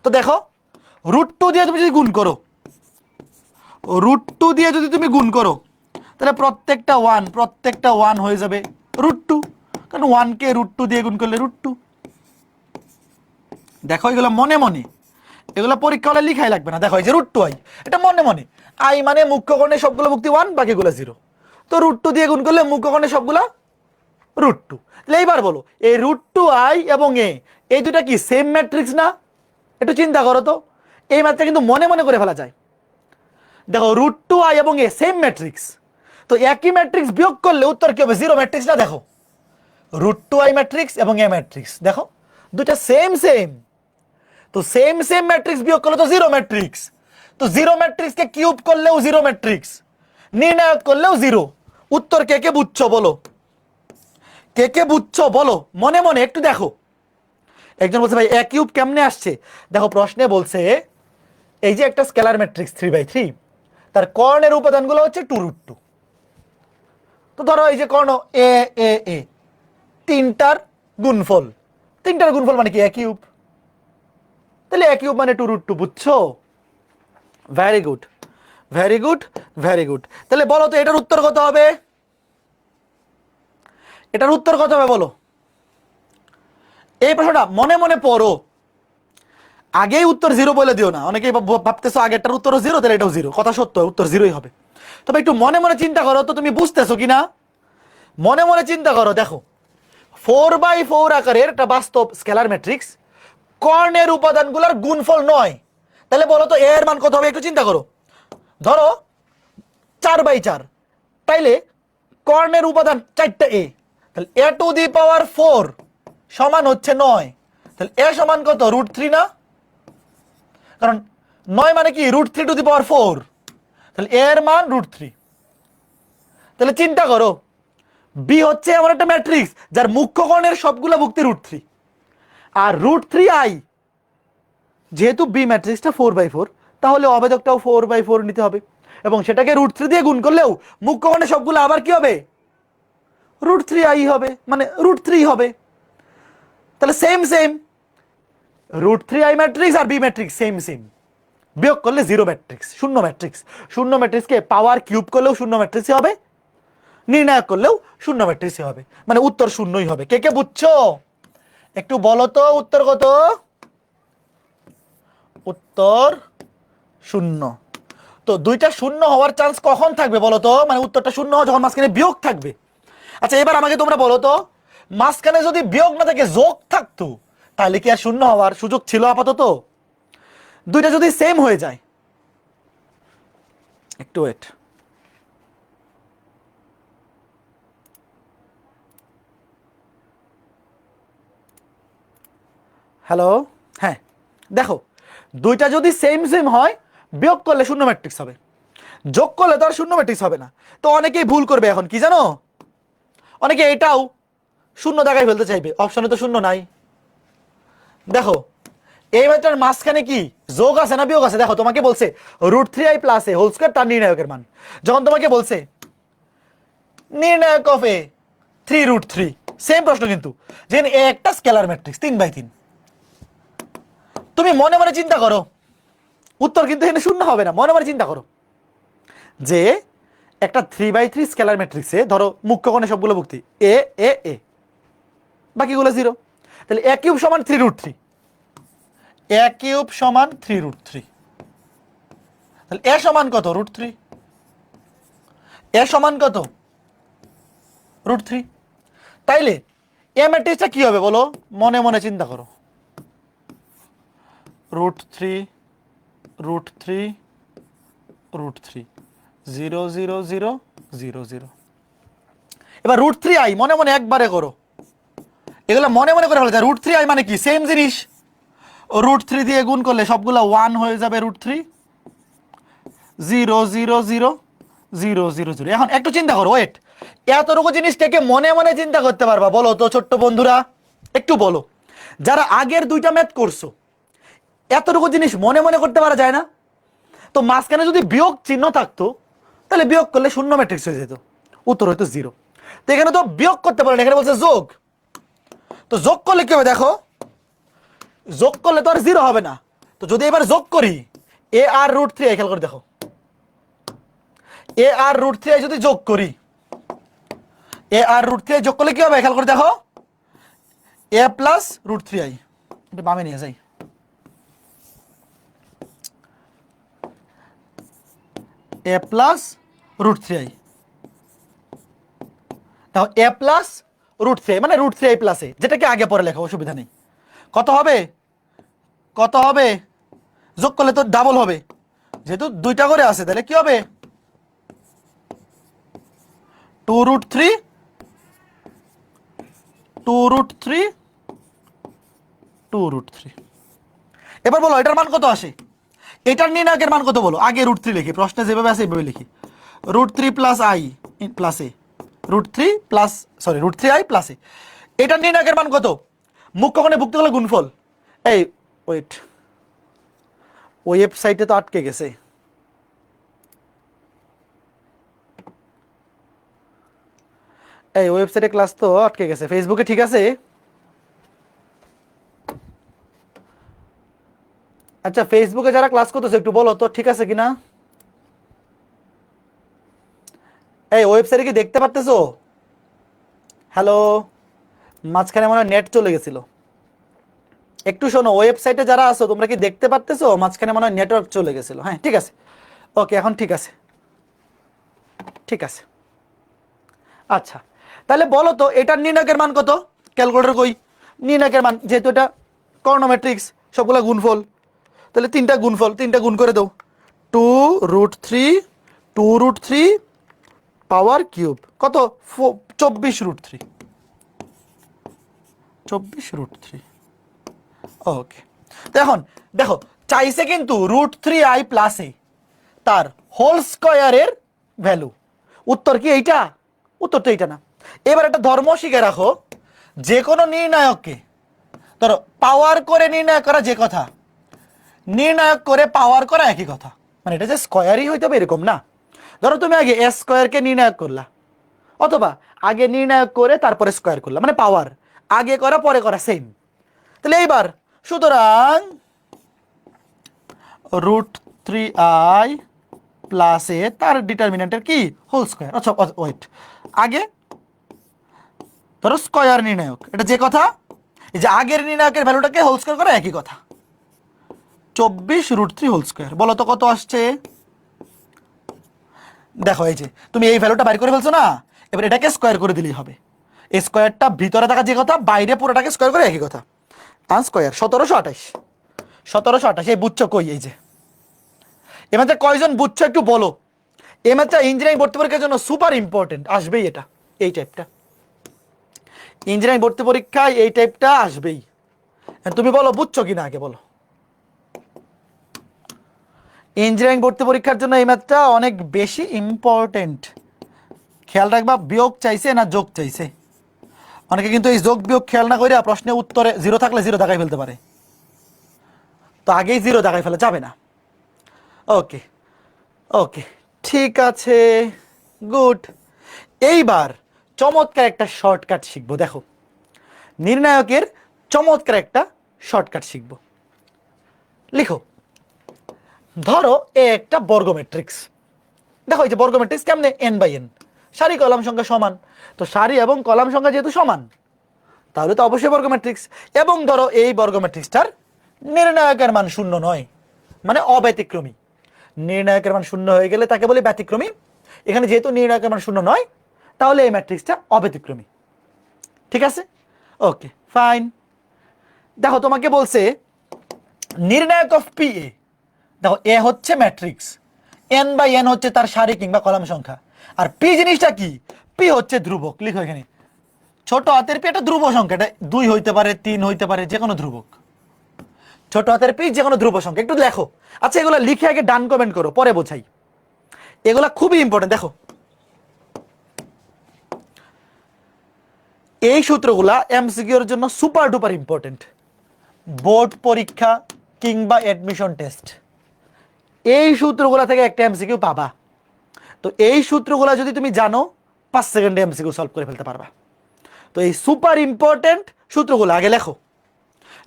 তো দেখো √2 দিয়ে তুমি যদি গুণ করো, √2 দিয়ে যদি তুমি গুণ করো, তাহলে প্রত্যেকটা 1 হয়ে যাবে √2, কারণ 1কে √2 দিয়ে গুণ করলে √2। দেখো এগুলো মনে মনে, এগুলো পরীক্ষা হলে লিখাই লাগবে না। দেখো এই যে √2i, এটা মনে মনে, আই মানে মুখ্য কোণের সবগুলো ভুক্তি 1, বাকিগুলো 0। তো √2 দিয়ে গুণ করলে মুখ্য কোণের সবগুলো √2। তাহলে এইবার বলো এই √2i এবং এই দুটা কি সেম ম্যাট্রিক্স না? একটু চিন্তা করো তো, এই ম্যাথটা কিন্তু মনে মনে করে ফেলা যায়। দেখো √2i এবং সেম ম্যাট্রিক্স, তো একই ম্যাট্রিক্স বিয়োগ করলে উত্তর কি হবে? 0 ম্যাট্রিক্স না? দেখো √2i ম্যাট্রিক্স এবং এ ম্যাট্রিক্স, দেখো দুটা সেম সেম, তো সেম সেম ম্যাট্রিক্স বিয়োগ করলে তো 0 ম্যাট্রিক্স। তো 0 ম্যাট্রিক্সকে কিউব করলেও 0 ম্যাট্রিক্স, নির্ণায়ক করলেও 0। উত্তর কে কে বুঝছো বলো? কে কে বুঝছো বলো মনে মনে একটু দেখো। একজন বলছে ভাই a কিউব কেমনে আসছে? দেখো প্রশ্নে বলছে এই যে একটা স্কেলার ম্যাট্রিক্স 3/3, তার কর্ণের উপাদানগুলো হচ্ছে 2√2। তো ধরো এই যে কর্ণ এ এ এ, তিনটার গুণফল মানে কি? a cube. তাহলে a কিউব মানে 2√2, বুঝছো? Very good very good very good. তাহলে বলো তো এটার উত্তর কত হবে? এটার উত্তর কত হবে বলো? এই প্রশ্নটা মনে মনে পড়ো, আগেই উত্তর 0 বলে দিও না। অনেকেই ভাবতেছো আগেরটার উত্তর 0, তাহলে এটাও 0। কথা সত্য, উত্তর 0ই হবে। তবে একটু মনে মনে চিন্তা করো তো, তুমি বুঝতেছো কিনা মনে মনে চিন্তা করো। দেখো 4/4 আকারের একটা বাস্তব স্কেলার ম্যাট্রিক্স, কর্ণের উপাদানগুলোর গুণফল 9, তাহলে বলো তো এর মান কত হবে? একটু চিন্তা করো। ধরো 4/4, তাইলে কর্ণের উপাদান 4টা তাহলে a টু দি পাওয়ার 4 সমান হচ্ছে 9। তাহলে এ সমান কত √3 না, কারণ 9 মানে কি √3⁴, তাহলে এর মান √3। তাহলে চিন্তা করো বি হচ্ছে এমন একটা ম্যাট্রিক্স যার মুখ্য কোণের সবগুলো ভুক্তি √3, আর √3i যেহেতু বি ম্যাট্রিক্সটা 4/4, তাহলে অবেদকটাও 4/4 নিতে হবে, এবং সেটাকে √3 দিয়ে গুণ করলেও মুখ্য কোণের সবগুলো আবার কি হবে √3i হবে, মানে √3 হবে। তাহলে সেম √3i ম্যাট্রিক্স আর বি ম্যাট্রিক্স সেম, বিয়োগ করলে 0 ম্যাট্রিক্স, শূন্য ম্যাট্রিক্স। শূন্য ম্যাট্রিক্সকে পাওয়ার কিউব করলেও শূন্য ম্যাট্রিক্সই হবে, নির্ণায়ক করলেও শূন্য ম্যাট্রিক্সই হবে, মানে উত্তর শূন্যই হবে। কে কে বুঝছো একটু বলো তো উত্তর কত? উত্তর 0। তো দুইটা শূন্য হওয়ার চান্স কখন থাকবে বলো তো? মানে উত্তরটা শূন্য হয় যখন মাঝখানে বিয়োগ থাকবে। আচ্ছা এবার আমাকে তোমরা বলো তো, মাঝখানে যদি বিয়োগ না থাকে যোগ থাকতো, তাহলে কি আর শূন্য হওয়ার সুযোগ ছিল আপাতত? দুইটা যদি সেম হয়ে যায়, একটু ওয়েট, হ্যালো, হ্যাঁ দেখো, দুইটা যদি সেম হয় বিয়োগ করলে শূন্য ম্যাট্রিক্স হবে, যোগ করলে তো আর শূন্য ম্যাট্রিক্স হবে না। তো অনেকেই ভুল করবে এখন কি জানো, অনেকে এটাও শূন্য জায়গায় ফেলতে চাইবে, অপশনে তো শূন্য নাই। দেখো এই ম্যাটটার মাঝখানে কি যোগ আছে না বিয়োগ আছে? দেখো তোমাকে বলছে √3i + a² তার নির্ণায়কের মান, যখন তোমাকে বলছে নির্ণায়ক অফ এ 3√3, সেম প্রশ্ন কিন্তু, যে এ একটা স্কেলার ম্যাট্রিক্স 3/3, তুমি মনে মনে চিন্তা করো, উত্তর কিন্তু এখানে শূন্য হবে না। মনে মনে চিন্তা করো যে একটা 3/3 স্কেলার ম্যাট্রিক্সে ধরো মুখ্য কোণে সবগুলো ভুক্তি এ এ এ, বাকিগুলো 0, তাহলে a³ সমান 3√3, a³ সমান 3√3, তাহলে এ সমান কত √3, এ সমান কত √3। তাইলে এ ম্যাট্রিক্সটা কি হবে বলো, মনে মনে চিন্তা করো, √3 √3 √3 0 0 0 0 0। এবার √3i মনে মনে একবারে করো, এগুলো মনে মনে করে ফেলে। √3i মানে কি সেম জিনিস, √3 দিয়ে গুণ করলে সবগুলো 1 হয়ে যাবে, √3 0 0 0 0 0 0। এখন একটু চিন্তা করো, ওয়েট, এতটুকু জিনিসটাকে মনে মনে চিন্তা করতে পারবা বলো তো ছোট্ট বন্ধুরা? একটু বলো, যারা আগের দুইটা ম্যাথ করছো, এতটুকু জিনিস মনে মনে করতে পারা যায় না? তো মাঝখানে যদি বিয়োগ চিহ্ন থাকতো, তাহলে বিয়োগ করলে শূন্য ম্যাট্রিক্স হয়ে যেত, উত্তর হয়তো 0। তো এখানে তো বিয়োগ করতে পারেন, এখানে বলছে যোগ, তো যোগ করলে কি হবে দেখো, যোগ করলে তো আর 0 হবে না। তো যদি এবার যোগ করি এ আর √3i, খেয়াল করে দেখো, এ আর √3i যদি যোগ করি, এ আর √3i যোগ করলে কি হবে খেয়াল করে দেখো, a + √3i, এটা বামে নিয়ে যাই, a + √3i, দেখো a + √3i মানে √3i + a, যেটাকে আগে পরে লেখা অসুবিধা নেই। কত হবে, কত হবে, যোগ করলে তো ডাবল হবে, যেহেতু দুইটা করে আছে তাহলে কি হবে 2√3 2√3 2√3। এবার বলো এটার মান কত আসে, এটার নির্ণায়কের মান কত বলো? আগে √3 লিখি, প্রশ্নে যেভাবে আছে এইভাবে লিখি, √3 + i + a, √3i + a। এটার নির্ণায়কের মান কত? মুখ্য কোণে ভুক্তি হলো গুণফল। এই ওয়েট, ওয়েবসাইটে তো আটকে গেছে, এই ওয়েবসাইটে ক্লাস তো আটকে গেছে, ফেসবুকে ঠিক আছে? আচ্ছা ফেসবুকে যারা ক্লাস করতেছে একটু বলো তো ঠিক আছে কিনা। এই ওয়েবসাইটে কি দেখতে পারতেছো? হ্যালো, মাঝখানে মনে হয় নেট চলে গেছিল, একটু শোনো, ওয়েবসাইটে যারা আছো তোমরা কি দেখতে পারতেছো? মাঝখানে মনে হয় নেটওয়ার্ক চলে গেছিল। হ্যাঁ ঠিক আছে, ওকে এখন ঠিক আছে, ঠিক আছে। আচ্ছা তাহলে বলো তো এটার নির্ণায়কের মান কত? ক্যালকুলেটর কই, নির্ণায়কের মান, যেহেতু এটা কর্ণ ম্যাট্রিক্স সবগুলা গুণফল, তাহলে তিনটা গুণফল, তিনটা গুণ করে দাও, 2√3 2√3 পাওয়ার কিউব কত, 24√3 24√3। ওকে, তো এখন দেখো চাইছে কিন্তু √3i প্লাস এ তার হোল স্কয়ারের ভ্যালু। উত্তর কি এইটা? উত্তর তো এইটা না। এবার একটা ধর্ম শিখে রাখো, যে কোনো নির্ণায়ককে ধরো পাওয়ার করে নির্ণয় করা যে কথা, নির্ণায়ক করে পাওয়ার করা একই কথা। মানে এটা যে স্কয়ারই হইতে হবে এরকম না। ধরো তুমি আগে এস স্কয়ারকে নির্ণায়ক করলা, অথবা আগে নির্ণায়ক করে তারপরে স্কয়ার করলা, মানে পাওয়ার আগে করা পরে করা সেম। তাহলে এইবার সুতরাং √3i প্লাস এ তার ডিটারমিনেন্টের কি হোল স্কয়ার। আচ্ছা ওয়েট, আগে ধরো স্কয়ার নির্ণায়ক, এটা যে কথা, এই যে আগের নির্ণায়কের ভ্যালুটাকে হোল স্কয়ার করা একই কথা। 24 √3 হোল স্কয়ার, বলো তো কত আসছে? দেখো এই যে তুমি এই ভ্যালুটা বাইর করে ফেলছো না, এবার এটাকে স্কয়ার করে দিলেই হবে। এই স্কয়ারটা ভিতরে থাকা যে কথা, বাইরে পুরোটাকে স্কয়ার করে একই কথা। তার স্কয়ার 1728। 1728 এই বুঝছো কই? এই যে এ ম্যাথটা কয়জন বুঝছো একটু বলো। এই ম্যাথটা ইঞ্জিনিয়ারিং ভর্তি পরীক্ষার জন্য সুপার ইম্পর্টেন্ট, আসবেই এটা, এই টাইপটা ইঞ্জিনিয়ারিং ভর্তি পরীক্ষায় এই টাইপটা আসবেই। তুমি বলো বুঝছো কিনা আগে বলো। ইঞ্জিনিয়ারিং ভর্তি পরীক্ষার জন্য এই ম্যাথটা অনেক বেশি ইম্পর্টেন্ট। খেয়াল রাখবা, বিয়োগ চাইছে না যোগ চাইছে। অনেকে কিন্তু এই যোগ বিয়োগ খেয়াল না করে প্রশ্নে উত্তরে জিরো থাকলে জিরো দেখাই ফেলতে পারে, তো আগেই জিরো দেখাই ফেলা যাবে না। ওকে ওকে, ঠিক আছে, গুড। এইবার চমৎকার একটা শর্টকাট শিখবো। দেখো নির্ণায়কের চমৎকার একটা শর্টকাট শিখবো। লিখো, ধরো এ একটা বর্গ ম্যাট্রিক্স। দেখো এই যে বর্গ ম্যাট্রিক্স কেমনে, n/n, সারি কলাম সংখ্যা সমান। তো সারি এবং কলাম সংখ্যা যেহেতু সমান, তাহলে তো অবশ্যই বর্গ ম্যাট্রিক্স। এবং ধরো এই বর্গ ম্যাট্রিক্সটার নির্ণায়কের মান 0 নয়, মানে অব্যতিক্রমী। নির্ণায়কের মান 0 হয়ে গেলে তাকে বলি ব্যতিক্রমী। এখানে যেহেতু নির্ণায়কের মান 0 নয়, তাহলে এই ম্যাট্রিক্সটা অব্যতিক্রমী। ঠিক আছে, ওকে ফাইন। দেখো তোমাকে বলছে নির্ণায়ক অফ পি এ। দেখো এ হচ্ছে ম্যাট্রিক্স, n/n হচ্ছে তার সারি কিংবা কলাম সংখ্যা, আর পি জিনিসটা কি? পি হচ্ছে ধ্রুবক। লিখো এখানে ছোট হাতের পি একটা ধ্রুব সংখ্যা, এটা 2 হইতে পারে, 3 হইতে পারে, যে কোনো ধ্রুবক। ছোট হাতের পি যে কোনো ধ্রুব সংখ্যা, একটু লেখো। আচ্ছা এগুলো লিখে আগে ডান কমেন্ট করো, পরে বোঝাই। এগুলা খুবই ইম্পর্টেন্ট। দেখো এই সূত্রগুলা এমসিকিউর জন্য সুপার ডুপার ইম্পর্টেন্ট। বোর্ড পরীক্ষা কিংবা অ্যাডমিশন টেস্ট, এই সূত্রগুলা থেকে একটা এমসিকিউ পাবা। তো এই সূত্রগুলা যদি তুমি জানো, 5 সেকেন্ডে এমসিকিউ সলভ করে ফেলতে পারবা। তো এই সুপার ইম্পর্টেন্ট সূত্রগুলো আগে লেখো,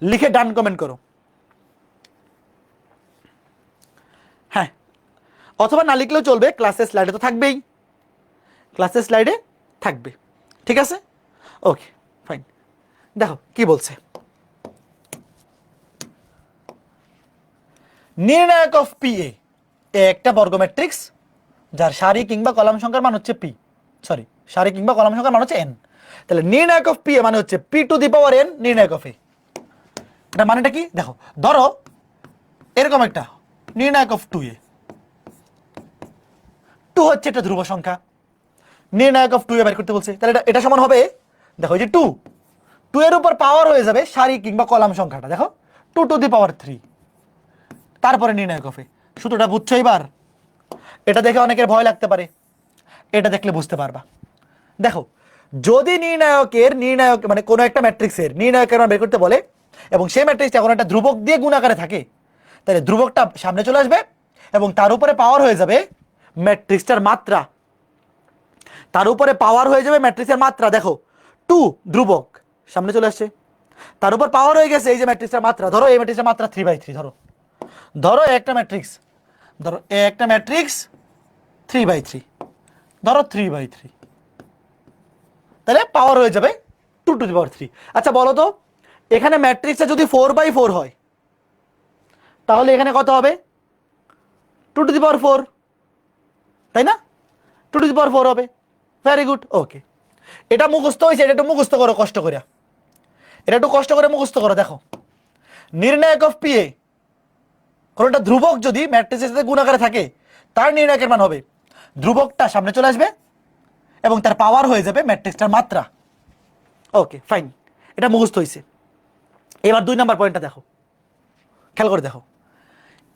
লিখে ডান কমেন্ট করো। হ্যাঁ, অথবা না লিখলেও চলবে, ক্লাসের স্লাইডে তো থাকবেই, ক্লাসের স্লাইডে থাকবে। ঠিক আছে, ওকে ফাইন। দেখো কি বলছে, নির্ণায়ক অফ পি এ একটা বর্গ ম্যাট্রিক্স যার সারি কিংবা কলাম সংখ্যার মান হচ্ছে পি, সরি সারি কিংবা কলাম সংখ্যার মান হচ্ছে n। তাহলে নির্ণায়ক অফ পি এ মানে হচ্ছে p⁴n নির্ণায়ক অফ এ। এটা মানেটা কি? দেখো ধরো এরকম একটা নির্ণায়ক অফ 2a, 2 হচ্ছে একটা ধ্রুব সংখ্যা, নির্ণায়ক অফ 2a বের করতে বলছে। তাহলে এটা সমান হবে, দেখো এই যে 2 এর উপর পাওয়ার হয়ে যাবে সারি কিংবা কলাম সংখ্যাটা, দেখো 2⁵, তারপরে নির্ণায়ক অফ এ। সূত্রটা বুঝছো এবার? এটা দেখে অনেকের ভয় লাগতে পারে, এটা দেখলে বুঝতে পারবা। দেখো যদি নির্ণায়ক মানে কোনো একটা ম্যাট্রিক্সের নির্ণায়কের মান বের করতে বলে, এবং সেই ম্যাট্রিক্সটা কোনো একটা ধ্রুবক দিয়ে গুণ আকারে থাকে, তাহলে ধ্রুবকটা সামনে চলে আসবে এবং তার উপরে পাওয়ার হয়ে যাবে ম্যাট্রিক্সটার মাত্রা। তার উপরে পাওয়ার হয়ে যাবে ম্যাট্রিক্সের মাত্রা। দেখো 2 ধ্রুবক সামনে চলে আসছে, তার উপর পাওয়ার হয়ে গেছে এই যে ম্যাট্রিক্সের মাত্রা। ধরো এই ম্যাট্রিক্সের মাত্রা 3/3, ধরো একটা ম্যাট্রিক্স, ধরো একটা ম্যাট্রিক্স 3/3, ধরো 3/3, তাহলে পাওয়ার হয়ে যাবে 2⁵। আচ্ছা বলো তো, এখানে ম্যাট্রিক্সটা যদি 4/4 হয়, তাহলে এখানে কত হবে? 2⁴, তাই না? 2⁴ হবে। ভেরি গুড, ওকে। এটা মুখস্থ হয়েছে, এটা একটু মুখস্থ করো কষ্ট করে, এটা একটু কষ্ট করে মুখস্থ করো। দেখো নির্ণায়ক অফ পি এ কোনটা ধ্রুবক যদি ম্যাট্রিক্সের সাথে গুণ আকারে থাকে, তার নির্ণায়কের মান হবে ধ্রুবকটা সামনে চলে আসবে এবং তার পাওয়ার হয়ে যাবে ম্যাট্রিক্সটার মাত্রা। ওকে ফাইন, এটা মুখস্থ হয়েছে। এবার 2 নাম্বার পয়েন্টটা দেখো, খেয়াল করে দেখো,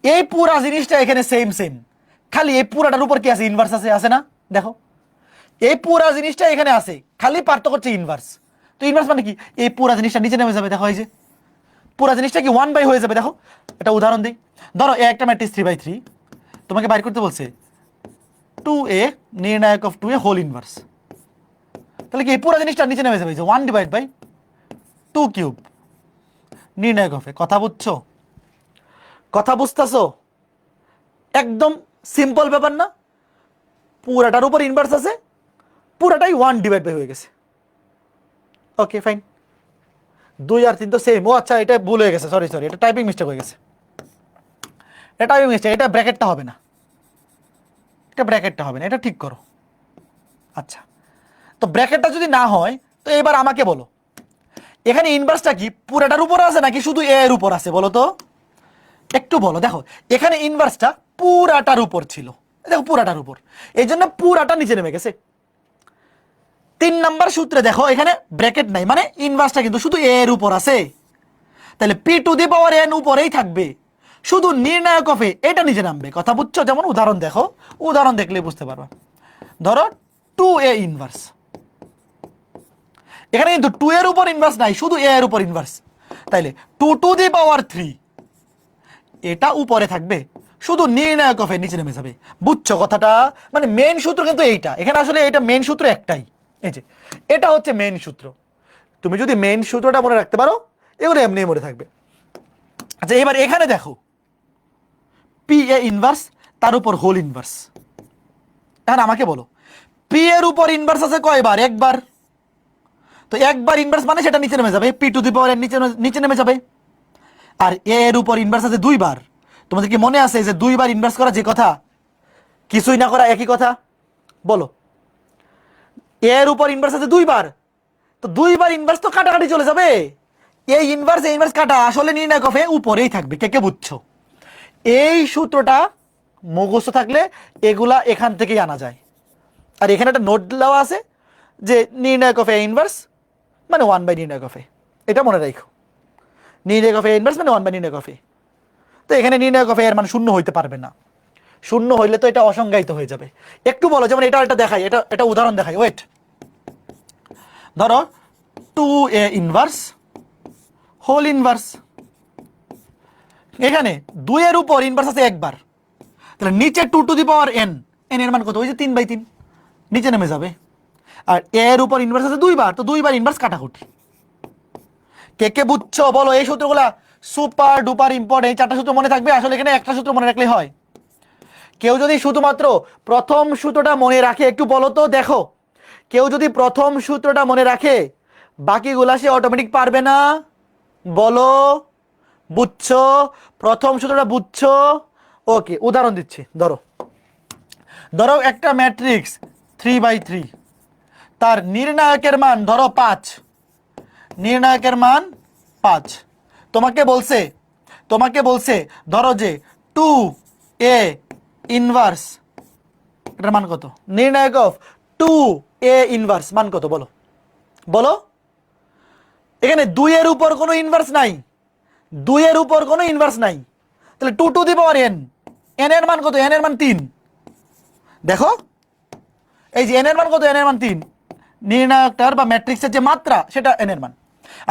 এই পুরা জিনিসটা এখানে সেম সেম, খালি এই পুরাটার উপর কি আছে, ইনভার্স আছে, আছে না? দেখো এই পুরা জিনিসটা এখানে আছে, খালি পার্থক্য হচ্ছে ইনভার্স। তো ইনভার্স মানে কি, এই পুরা জিনিসটা নিচে নেমে যাবে, দেখো এই যে পুরা জিনিসটা কি 1/, হয়ে যাবে। দেখো এটা উদাহরণ দিই, ধরো এ একটা ম্যাট্রিক্স 3/3, তোমাকে বাইর করতে বলছে 2a নির্ণায়ক অফ 2a হোল ইনভার্স, তাহলে কি এই পুরা জিনিসটা নিচে নেমে যাবে, যে 1/2³ নির্ণায়ক অফ এ। কথা বুঝছো? কথা বুঝতেছো? একদম সিম্পল ব্যাপার না? পুরাটার উপর ইনভার্স আছে, পুরাটাই 1/, হয়ে গেছে। ওকে ফাইন, 2 আর 3 তো সেম। ও আচ্ছা, এটা ভুল হয়ে গেছে, সরি সরি, এটা টাইপিং মিস্টেক হয়ে গেছে, এটা টাইপিং মিস্টেক, এটা ব্র্যাকেটটা হবে না, এটা ব্র্যাকেটটা হবে না, এটা ঠিক করো। আচ্ছা, তো ব্র্যাকেটটা যদি না হয়, তো এবার আমাকে বলো এখানে ইনভার্সটা কি পুরাটার উপর আছে নাকি শুধু এ এর উপর আছে, বলো তো একটু বলো। দেখো এখানে ইনভার্সটা পুরাটার উপর ছিল, দেখো পুরাটার উপর, এই জন্য পুরাটা নিচে নেমে গেছে। 3 নাম্বার সূত্রে দেখো এখানে ব্র্যাকেট নাই, মানে ইনভার্সটা কিন্তু শুধু এ এর উপর আছে, তাহলে p⁴n উপরেই থাকবে, শুধু নির্ণায়ক অফ এ এটা নিচে নামবে। কথা বুঝছো? যেমন উদাহরণ দেখো, উদাহরণ দেখলে বুঝতে পারবা। ধরো 2a ইনভার্স, এখানে কিন্তু 2 এর উপর ইনভার্স নাই, শুধু a এর উপর ইনভার্স, তাইলে 2⁴ এটা উপরে থাকবে, শুধু নির্ণায়ক অফ এ নিচে নেমে যাবে। বুঝছো কথাটা? মানে মেইন সূত্র কিন্তু এইটা, এখানে আসলে এটা মেইন সূত্র একটাই, এই যে এটা হচ্ছে মেইন সূত্র। তুমি যদি মেইন সূত্রটা মনে রাখতে পারো, এগুলো এমনি মনে থাকবে। আচ্ছা এবার এখানে দেখো, পি এ ইনভার্স, তার উপর হোল ইনভার্স। এখন আমাকে বলো, পি এর উপর ইনভার্স আছে কয়বার? একবার, তো একবার ইনভার্স মানে সেটা নিচে নেমে যাবে, p⁴n নিচে নিচে নেমে যাবে। আর এ এর উপর ইনভার্স আছে 2 বার, তোমাদের কি মনে আছে যে 2 বার ইনভার্স করা যে কথা, কিছুই না করা একই কথা? বলো, এ এর উপর ইনভার্স আছে 2 বার, তো 2 বার ইনভার্স তো কাটাকাটি চলে যাবে, এই ইনভার্স কাটা, আসলে নির্ণায়ক অফ এ উপরেই থাকবে। কে কে বুঝছো? এই সূত্রটা মুখস্থ থাকলে এগুলা এখান থেকেই আনা যায়। আর এখানে একটা নোট দেওয়া আছে যে নির্ণায়ক অফ এ ইনভার্স মানে 1/, নির্ণায়ক অফ এ, এটা মনে রাখো। নির্ণায়ক অফ এ ইনভার্স মানে 1/, নির্ণায়ক অফ এ। তো এখানে নির্ণায়ক অফ এ এর মান শূন্য হইতে পারবে না, শূন্য হইলে তো এটা অসংজ্ঞায়িত হয়ে যাবে। একটু বলো, যেমন এটা দেখাই, এটা উদাহরণ দেখাই, ওয়েট। ধরো 2a ইনভার্স হোল ইনভার্স, এখানে 2 এর উপর ইনভার্স আছে একবার, তাহলে নিচে 2⁴n, n এর মান কত? ওই যে 3/3, নিচে নেমে যাবে। আর a এর উপর ইনভার্স আছে 2 বার, তো 2 বার ইনভার্স কাটাকুটি। কে কে বুঝছো বলো? এই সূত্রগুলা সুপার ডুপার ইম্পর্টেন্ট, 4টা সূত্র মনে থাকবে, আসলে এখানে একটা সূত্র মনে রাখলে হয়। কেউ যদি শুধুমাত্র প্রথম সূত্রটা মনে রাখে, একটু বলো তো দেখো, কেউ যদি প্রথম সূত্রটা মনে রাখে বাকিগুলা সে অটোমেটিক পারবে না? বলো, বুঝছো? প্রথম সূত্রটা বুঝছো? ওকে, উদাহরণ দিচ্ছি। ধরো ধরো একটা ম্যাট্রিক্স 3/3, তার নির্ণায়কের মান ধরো 5, নির্ণায়কের মান 5। তোমাকে বলছে ধরো যে 2a ইনভার্স, এটার মান কত? নির্ণায়ক অফ 2a ইনভার্স মান কত? বলো বলো। এখানে 2 এর উপর কোনো ইনভার্স নাই, 2 এর উপর কোনো ইনভার্স নাই, তাহলে 2⁴n, n এর মান কত? n এর মান 3। দেখো এই যে n এর মান কত? n এর মান 3, নির্ণায়কটার বা ম্যাট্রিক্সের যে মাত্রা সেটা n এর মান।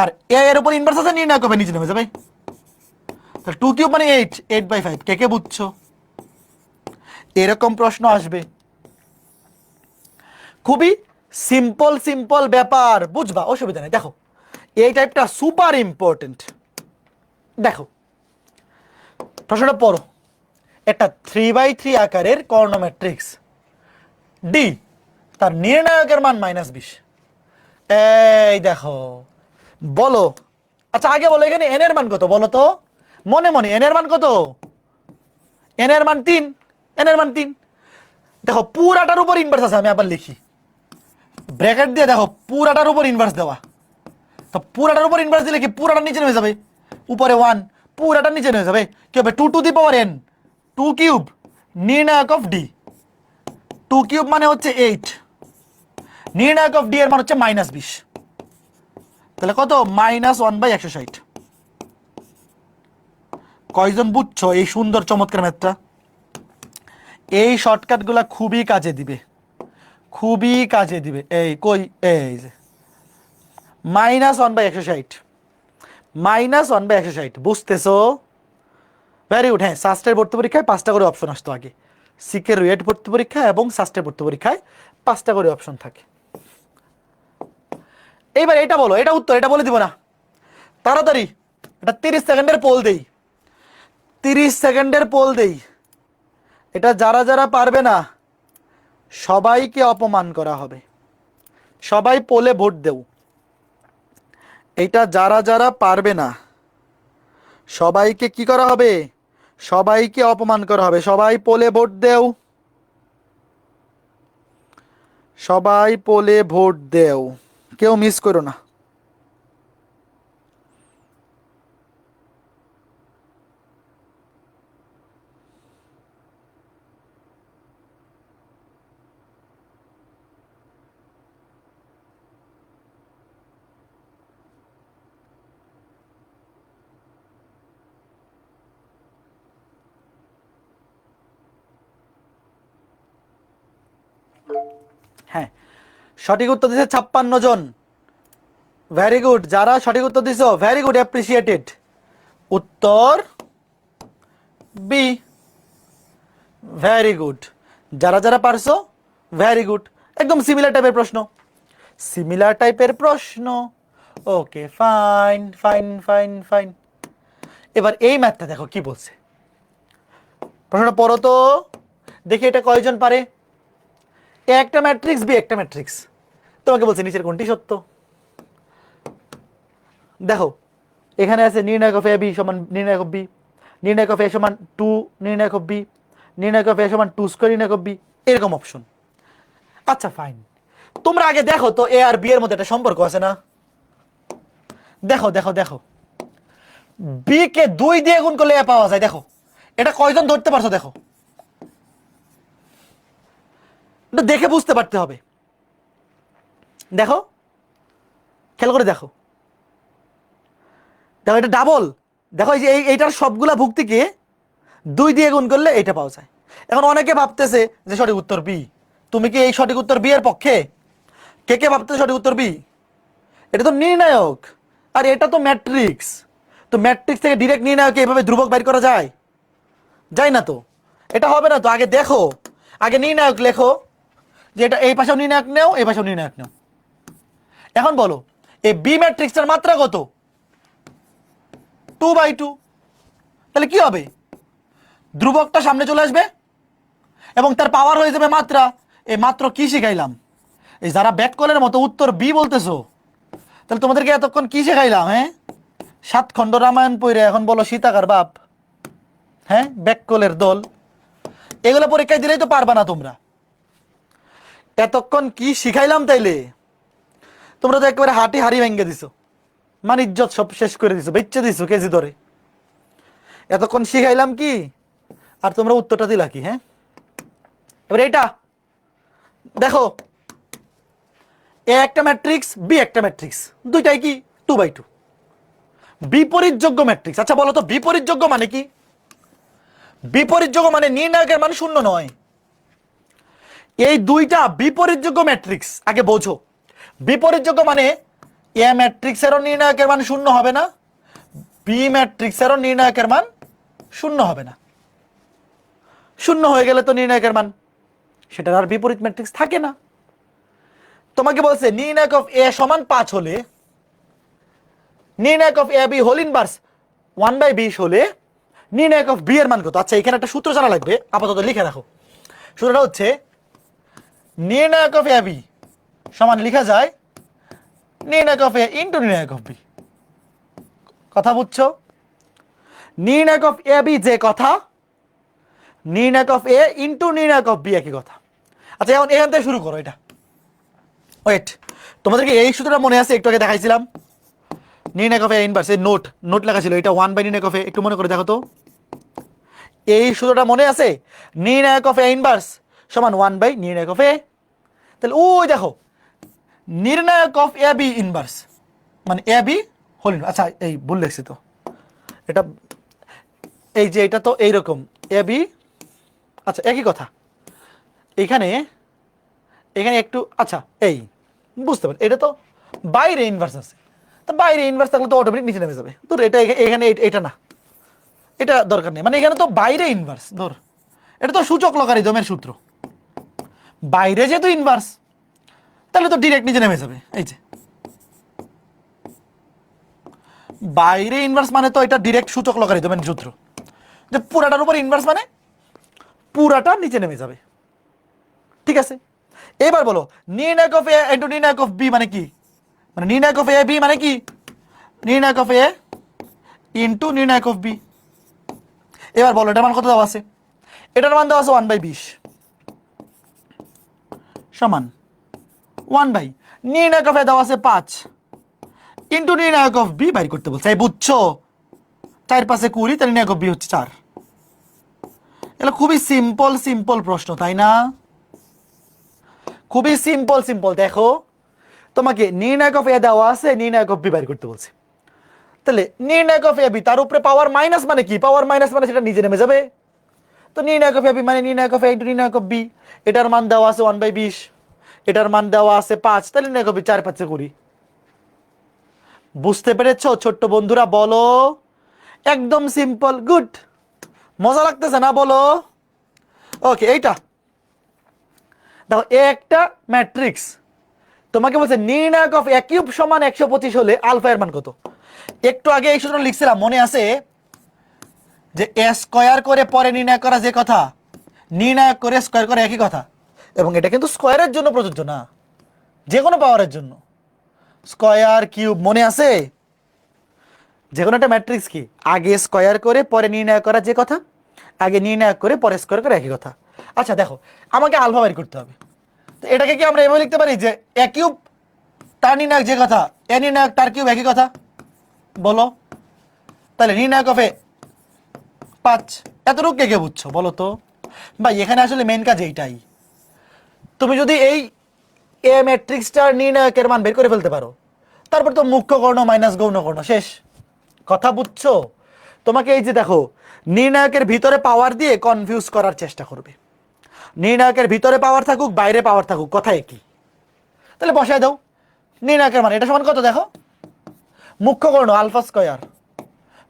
আর a এর উপর ইনভার্স আছে, নির্ণায়ক হবে নিচে নেমে যাবে, তাহলে 2³ মানে 8, 8/5। কে কে বুঝছো? এরকম প্রশ্ন আসবে, খুবই সিম্পল সিম্পল ব্যাপার, বুঝবা, অসুবিধা নেই। দেখো এই টাইপটা সুপার ইম্পর্টেন্ট। দেখো প্রশ্নটা পড়ো, একটা 3/3 আকারের কর্ণ ম্যাট্রিক্স ডি, তার নির্ণায়কের মান -20। এই দেখো, বলো। আচ্ছা আগে বলো এখানে n এর মান কত বলো তো, মনে মনে n এর মান কত? n এর মান 3, n এর মান 3। দেখো পুরাটার উপর ইনভার্স আছে, আমি আবার লিখি ব্র্যাকেট দিয়ে, দেখো পুরাটার উপর ইনভার্স দেওয়া, তো পুরাটার উপর ইনভার্স দিলে কি পুরাটা নিচে নেমে যাবে, উপরে 1, পুরাটা নিচে নেমে যাবে, কি হবে? 2⁴n, 2³ নির্ণায়ক অফ ডি, 2³ মানে হচ্ছে 8, নির্ণায়ক অফ ডি এর মান হচ্ছে -20, তাহলে কত? -1/160। কয়জন বুঝছো এই সুন্দর চমৎকার ম্যাথটা? এই শর্টকাটগুলা খুবই কাজে দিবে, খুবই কাজে দিবে। এই কই, এই যে -1/160, -1/160, বুঝতেছো? Very good. হ্যাঁ, সাস্টের ভর্তি পরীক্ষায় 5টা করে অপশন আসতো আগে। সিকের রুয়েট ভর্তি পরীক্ষা এবং সাস্টের ভর্তি পরীক্ষায় 5টা করে অপশন থাকে। এইবার এটা বলো, এটা উত্তর, এটা বলে দিব না তাড়াতাড়ি। এটা 30 সেকেন্ডের পোল দেই, 30 সেকেন্ডের পোল দেই। এটা যারা যারা পারবে না সবাইকে অপমান করা হবে। সবাই পোলে ভোট দেও। এটা যারা যারা পারবে না সবাইকে কি করা হবে? সবাইকে অপমান করা হবে। সবাই পোলে ভোট দেও, সবাই পোলে ভোট দেও, কেউ মিস করো না। হ্যাঁ, সঠিক উত্তর দিয়েছে 56 জন। ভেরি গুড, যারা সঠিক উত্তর দিছো ভেরি গুড, অ্যাপ্রিসিয়েটেড। উত্তর বি। ভেরি গুড, যারা যারা পারছো ভেরি গুড। একদম সিমিলার টাইপের প্রশ্ন, সিমিলার টাইপের প্রশ্ন। ওকে, ফাইন ফাইন ফাইন ফাইন। এবার এই ম্যাথটা দেখো কি বলছে, প্রশ্নটা পড়ো তো দেখি। এটা কয়জন পারে? এ একটা ম্যাট্রিক্স, বি একটা ম্যাট্রিক্স। তোমাকে বলছে নিচের কোনটি সত্য। দেখো এখানে আছে নির্ণায়ক অফ এ বি সমান নির্ণায়ক অফ বি, নির্ণায়ক অফ এ সমান 2 নির্ণায়ক অফ বি, নির্ণায়ক অফ এ সমান 2 স্কয়ার নির্ণায়ক অফ বি, এরকম অপশন। আচ্ছা ফাইন, তোমরা আগে দেখো তো এ আর বি এর মধ্যে একটা সম্পর্ক আছে না? দেখো দেখো দেখো, বি কে 2 দিয়ে গুণ করলে এ পাওয়া যায়। দেখো এটা কয়জন ধরতে পারছো? দেখো এটা দেখে বুঝতে পারতে হবে। দেখো, খেয়াল করে দেখো, দেখো এটা ডাবল। দেখো এই যে এইটার সবগুলা ভুক্তিকে 2 দিয়ে গুণ করলে এটা পাওয়া যায়। এখন অনেকে ভাবতেছে যে সঠিক উত্তর বি। তুমি কি এই সঠিক উত্তর বি এর পক্ষে? কে কে ভাবতেছে সঠিক উত্তর বি? এটা তো নির্ণায়ক, আর এটা তো ম্যাট্রিক্স। তো ম্যাট্রিক্স থেকে ডিরেক্ট নির্ণায়ক এইভাবে ধ্রুবক বাইর করা যায়? যায় না তো। এটা হবে না তো। আগে দেখো, আগে নির্ণায়ক লেখো, যে এটা এই পাশেও নির্ণায়ক নেও, এই পাশেও নির্ণায়ক নেও। এখন বলো এই বি ম্যাট্রিক্সের মাত্রা কত? 2/2। তাহলে কি হবে? ধ্রুবকটা সামনে চলে আসবে এবং তার পাওয়ার হয়ে যাবে মাত্রা। এই মাত্র কি শিখাইলাম? এই যারা ব্যাককলের মতো উত্তর বি বলতেছো, তাহলে তোমাদেরকে এতক্ষণ কি শেখাইলাম? হ্যাঁ, 7 খণ্ড রামায়ণ পড়ে এখন বলো সীতাকার বাপ। হ্যাঁ, ব্যাককলের দল। এগুলো পরীক্ষায় দিলেই তো পারবা না তোমরা। এতক্ষণ কি শিখাইলাম তাইলে? তোমরা তো একেবারে হাড়ি ভেঙে দিছো, মানে ইজ্জত সব শেষ করে দিছো, বেচে দিছো কেজি ধরে। এতক্ষণ শিখাইলাম কি, আর তোমরা উত্তরটা দিলা কি? হ্যাঁ, এবার এটা দেখো, এ একটা ম্যাট্রিক্স, বি একটা ম্যাট্রিক্স, দুইটাই কি 2/2 বিপরীতযোগ্য ম্যাট্রিক্স। আচ্ছা বলো তো বিপরীতযোগ্য মানে কি? বিপরীতযোগ্য মানে নির্ণায়কের মান শূন্য নয়। এই দুইটা বিপরীতযোগ্য ম্যাট্রিক্স আগে বোঝো। বিপরীতযোগ্য মানে এ ম্যাট্রিক্সেরও নির্ণায়কের মান শূন্য হবে না, বি ম্যাট্রিক্সেরও নির্ণায়কের মান শূন্য হবে না। শূন্য হয়ে গেলে তো নির্ণায়কের মান সেটার আর বিপরীত ম্যাট্রিক্স থাকে না। তোমাকে বলছে নির্ণায়ক অফ এ সমান 5 হলে, নির্ণায়ক of A B whole inverse 1/20 হলে নির্ণায়ক অফ বি এর মান কত? আচ্ছা এখানে একটা সূত্র জানা লাগবে, আপাতত লিখে রাখো। সূত্রটা হচ্ছে নির্ণায়ক অফ এ বি সমান লিখা যায় নির্ণায়ক অফ এ ইন্টু নির্ণায়ক অফ বি। কথা বুঝছো? নির্ণায়ক অফ এ বি যে কথা, নির্ণায়ক অফ এ ইন্টু নির্ণায়ক অফ বি একই কথা। আচ্ছা এখন এখান থেকে শুরু করো। এটা ওয়েট, তোমাদেরকে এই সূত্রটা মনে আছে? একটু আগে দেখাইছিলাম নির্ণায়ক অফ এ ইনভার্স, এই নোট লেখা ছিল এটা 1 বাই নির্ণায়ক অফ এ। একটু মনে করে দেখো তো, এই সূত্রটা মনে আছে? নির্ণায়ক অফ এ ইনভার্স সমান 1 বাই নির্ণায়ক অফ এ। তাহলে ওই দেখো নির্ণায়ক অফ এ বি ইনভার্স মানে এ বি হোল ইনভার্স। আচ্ছা এই ভুল লিখছি তো, এটা এই যে এটা তো এইরকম এ বি, আচ্ছা একই কথা, এখানে এখানে একটু আচ্ছা এই বুঝতে পারি, এটা তো বাইরে ইনভার্স আছে, তো বাইরে ইনভার্স থাকলে তো অটোমেটিক নিচে নেমে যাবে। ধর এটা এখানে এটা না, এটা দরকার নেই, মানে এখানে তো বাইরে ইনভার্স, ধর এটা তো সূচক লগারিদমের সূত্র, বাইরে যেহেতু ইনভার্স তাহলে তো ডিরেক্ট নিচে নেমে যাবে। এই যে বাইরে ইনভার্স মানে তো এটা ডিরেক্ট সূচক লগারিদমের সূত্র, যে পুরাটার উপর ইনভার্স মানে পুরাটা নিচে নেমে যাবে। ঠিক আছে, এবার বলো নির্ণায়ক অফ এ ইন্টু নির্ণায়ক অফ বি মানে কি, মানে নির্ণায়ক অফ এ বি মানে কি, নির্ণায়ক অফ এ ইন্টু নির্ণায়ক অফ বি। এবার বলো এটার মান কত দেওয়া আছে, এটার মান দেওয়া আছে 1/20 সমান 1 বাই নির্ণায়ক অফ এ দেওয়া আছে 5 ইন্টু নির্ণায়ক অফ বি বাইর করতে বলছে। এই বুঝছো, 4 5 20, তার নির্ণায়ক অফ বি হচ্ছে 4। এটা খুবই সিম্পল সিম্পল প্রশ্ন তাই না, খুবই সিম্পল সিম্পল। দেখো তোমাকে নির্ণায়ক অফ এ দেওয়া আছে, নির্ণায়ক অফ বি বাইর করতে বলছে, তাহলে নির্ণায়ক অফ এ বি তার উপরে পাওয়ার মাইনাস মানে কি, পাওয়ার মাইনাস মানে সেটা নিচে নেমে যাবে। তো নির্ণায়ক অফ এ বি মানে নির্ণায়ক অফ এ ইন্টু নির্ণায়ক অফ বি, এটার মান দেওয়া আছে 1/20, এটার মান দেওয়া আছে 5, তাহলে নির্ণায়ক অফ বি 4 5 20। বুঝতে পেরেছো ছোট্ট বন্ধুরা, বলো একদম সিম্পল, গুড, মজা লাগতেছে না বলো। ওকে, এইটা দেখো একটা ম্যাট্রিক্স তোমাকে বলছে নির্ণায়ক অফ এ কিউব সমান 125 হলে আলফা এর মান কত। একটু আগে এই সূত্র লিখছিলাম মনে আছে, যে এ স্কয়ার করে পরে নির্ণয় করা যে কথা, নির্ণায়ক করে স্কয়ার করে একই কথা, এবং এটা কিন্তু স্কয়ারের জন্য প্রযোজ্য না, যে কোনো পাওয়ারের জন্য, স্কয়ার কিউব মনে আছে, যে কোনো একটা ম্যাট্রিক্স কি আগে স্কয়ার করে পরে নির্ণয় করা যে কথা, আগে নির্ণয় করে পরে স্কয়ার করে একই কথা। আচ্ছা দেখো আমাকে আলফা বের করতে হবে, তো এটাকে কি আমরা এভাবে লিখতে পারি যে এ কিউব তার নির্ণায়ক যে কথা, এ নির্ণায়ক তার কিউব একই কথা, বলো তাহলে নির্ণায়ক অফ এ 5, এতটুকু কে কে বুঝছো বলো তো ভাই। এখানে আসলে মেন কাজ এইটাই, তুমি যদি এই এ ম্যাট্রিক্সটার নির্ণায়কের মান বের করে ফেলতে পারো, তারপর তো মুখ্য কর্ণ মাইনাস গৌণ কর্ণ শেষ, কথা বুঝছো। তোমাকে এই যে দেখো নির্ণায়কের ভিতরে পাওয়ার দিয়ে কনফিউজ করার চেষ্টা করবে, নির্ণায়কের ভিতরে পাওয়ার থাকুক বাইরে পাওয়ার থাকুক কথা একই, তাহলে বসায় দাও নির্ণায়কের মান, এটা সমান কত দেখো, মুখ্য কর্ণ আলফা স্কয়ার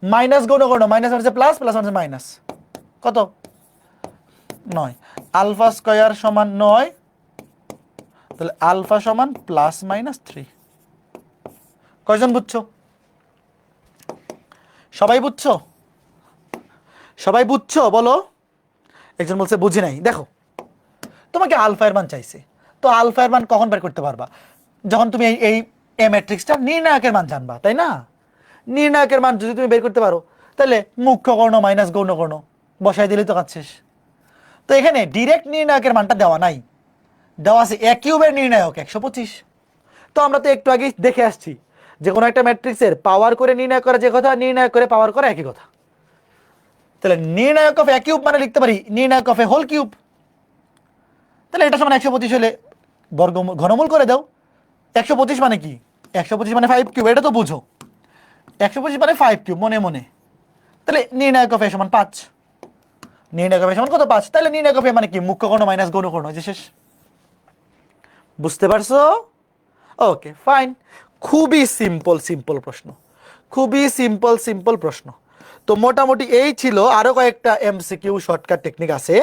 মাইনাস গৌণ কর্ণ, মাইনাস মানে প্লাস, প্লাস মানে মাইনাস, কত 9, আলফা স্কয়ার সমান 9, তাহলে আলফা সমান প্লাস মাইনাস 3। কয়জন বুঝছো, সবাই বুঝছো, সবাই বুঝছো বলো। একজন বলছে বুঝি নাই। দেখো তোমাকে আলফা এর মান চাইছে, তো আলফা এর মান কখন বের করতে পারবা, যখন তুমি এই এ ম্যাট্রিক্সটা নির্ণায়কের মান জানবা তাই না। নির্ণায়কের মান যদি তুমি বের করতে পারো তাহলে মুখ্য কর্ণ মাইনাস গৌণ কর্ণ বসাই দিলেই তো কাজ শেষ। তো এখানে ডিরেক্ট নির্ণায়কের মানটা দেওয়া নাই, দেওয়া আছে এ কিউবের নির্ণায়ক 125। তো আমরা তো একটু আগেই দেখে আসছি যে কোনো একটা ম্যাট্রিক্সের পাওয়ার করে নির্ণয় করা যে কথা, নির্ণয় করে পাওয়ার করা একই কথা, তাহলে নির্ণায়ক অফ এ কিউব মানে লিখতে পারি নির্ণায়ক অফ এ হোল কিউব, তাহলে এটা সমান 125 হলে বর্গ ঘনমূল করে দাও। 125 মানে কি, 125 মানে 5 কিউব, এটা তো বুঝো, 125 মানে 5 কিউব মনে মনে, তাহলে নির্ণায়ক অফ এ সমান 5, নির্ণায়ক অফ এ সমান কত 5, তাহলে নির্ণায়ক অফ এ মানে কি মুখ্য কর্ণ মাইনাস গৌণ কর্ণ, যে শেষ। বুঝতে পারছো, ওকে ফাইন, খুবই সিম্পল সিম্পল প্রশ্ন, খুবই সিম্পল সিম্পল প্রশ্ন। তো মোটামুটি এই ছিল, আরো কয়েকটা এমসিকিউ শর্টকাট টেকনিক আছে,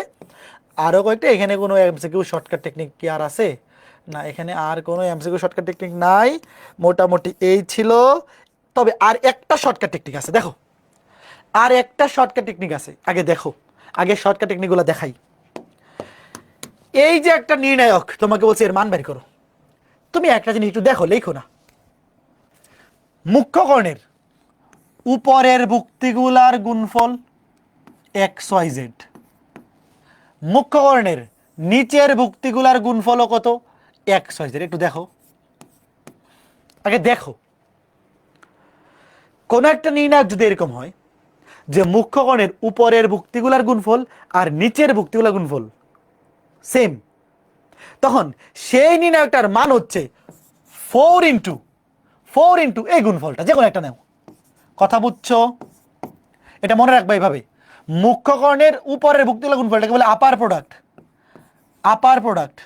আরো কয়েকটা, এখানে কোনো এমসিকিউ শর্টকাট টেকনিক কি আর আছে না, এখানে আর কোনো এমসিকিউ শর্টকাট টেকনিক নাই, মোটামুটি এই ছিল। তবে আর একটা শর্টকাট টেকনিক আছে, দেখো আর একটা শর্টকাট টেকনিক আছে, আগে দেখো, আগে শর্টকাট টেকনিকগুলো দেখাই। এই যে একটা নির্ণায়ক তোমাকে বলছে এর মান বের করো, তুমি একটা জিনিস একটু দেখো, লেখো না, মুখ্য কর্ণের উপরের ভুক্তিগুলার গুণফল XYZ, মুখ্য কর্ণের নিচের ভুক্তিগুলার গুণফল কত XYZ, একটু দেখো, আগে দেখো। কোন একটা নির্ণায়ক যদি এরকম হয় যে মুখ্য কর্ণের উপরের ভুক্তিগুলার গুণফল আর নিচের ভুক্তিগুলার গুণফল সেম, তখন সেই নির্ণায়কটার মান হচ্ছে 4 ইন্টু এই গুণফলটা, যে কোনো একটা নেও, কথা বুঝছো, এটা মনে রাখবা এইভাবে, মুখ্যকর্ণের উপরের ভুক্তিগুলো গুণফল, এটাকে বলে আপার প্রোডাক্ট, আপার প্রোডাক্ট।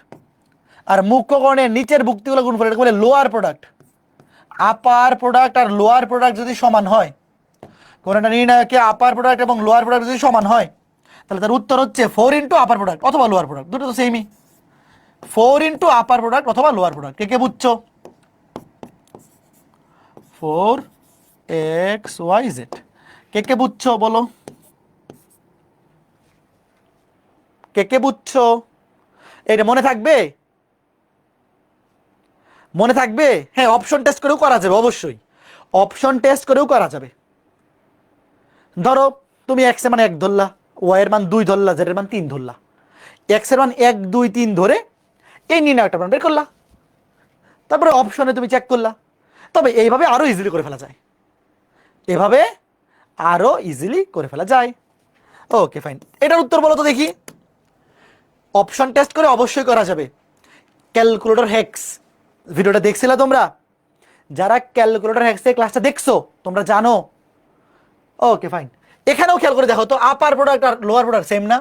আর মুখ্যকর্ণের নিচের ভুক্তিগুলো গুণফল, এটাকে বলে লোয়ার প্রোডাক্ট। আপার প্রোডাক্ট আর লোয়ার প্রোডাক্ট যদি সমান হয়, কোনটা নির্ণয়কে আপার প্রোডাক্ট এবং লোয়ার প্রোডাক্ট যদি সমান হয়, তাহলে তার উত্তর হচ্ছে 4 ইন্টু আপার প্রোডাক্ট অথবা লোয়ার প্রোডাক্ট, দুটো তো সেমই। 4 ইন্টু আপার প্রোডাক্ট অথবা লোয়ার প্রোডাক্ট। কে কে বুঝছো? 4xyz কে কে বুঝছো বলো, কে কে বুঝছো? এটা মনে থাকবে? মনে থাকবে? হ্যাঁ, অপশন টেস্ট করেও করা যাবে, অবশ্যই অপশন টেস্ট করেও করা যাবে। ধরো তুমি এক্স এর মান 1 ধরলা, ওয়াই এর মান 2 ধরলা, জেড এর মান 3 ধরলা। এক্স এর মান 1 2 3 ধরে এই নির্ণয়টা মান বের করলা, তারপরে অপশনে তুমি চেক করলা। তবে এইভাবে আরো ইজিলি করে ফেলা যায়, এভাবে আরো ইজিলি করে ফেলা যায়। ওকে ফাইন, এটার উত্তর বলো তো দেখি। অপশন টেস্ট করে অবশ্যই করা যাবে। ক্যালকুলেটর হ্যাক্স ভিডিওটা দেখছিলা তোমরা? যারা ক্যালকুলেটর হ্যাক্সের ক্লাসটা দেখছো তোমরা জানো। ওকে ফাইন, এখানেও খেয়াল করে দেখো তো, আপার প্রোডাক্ট আর লোয়ার প্রোডাক্ট সেম না?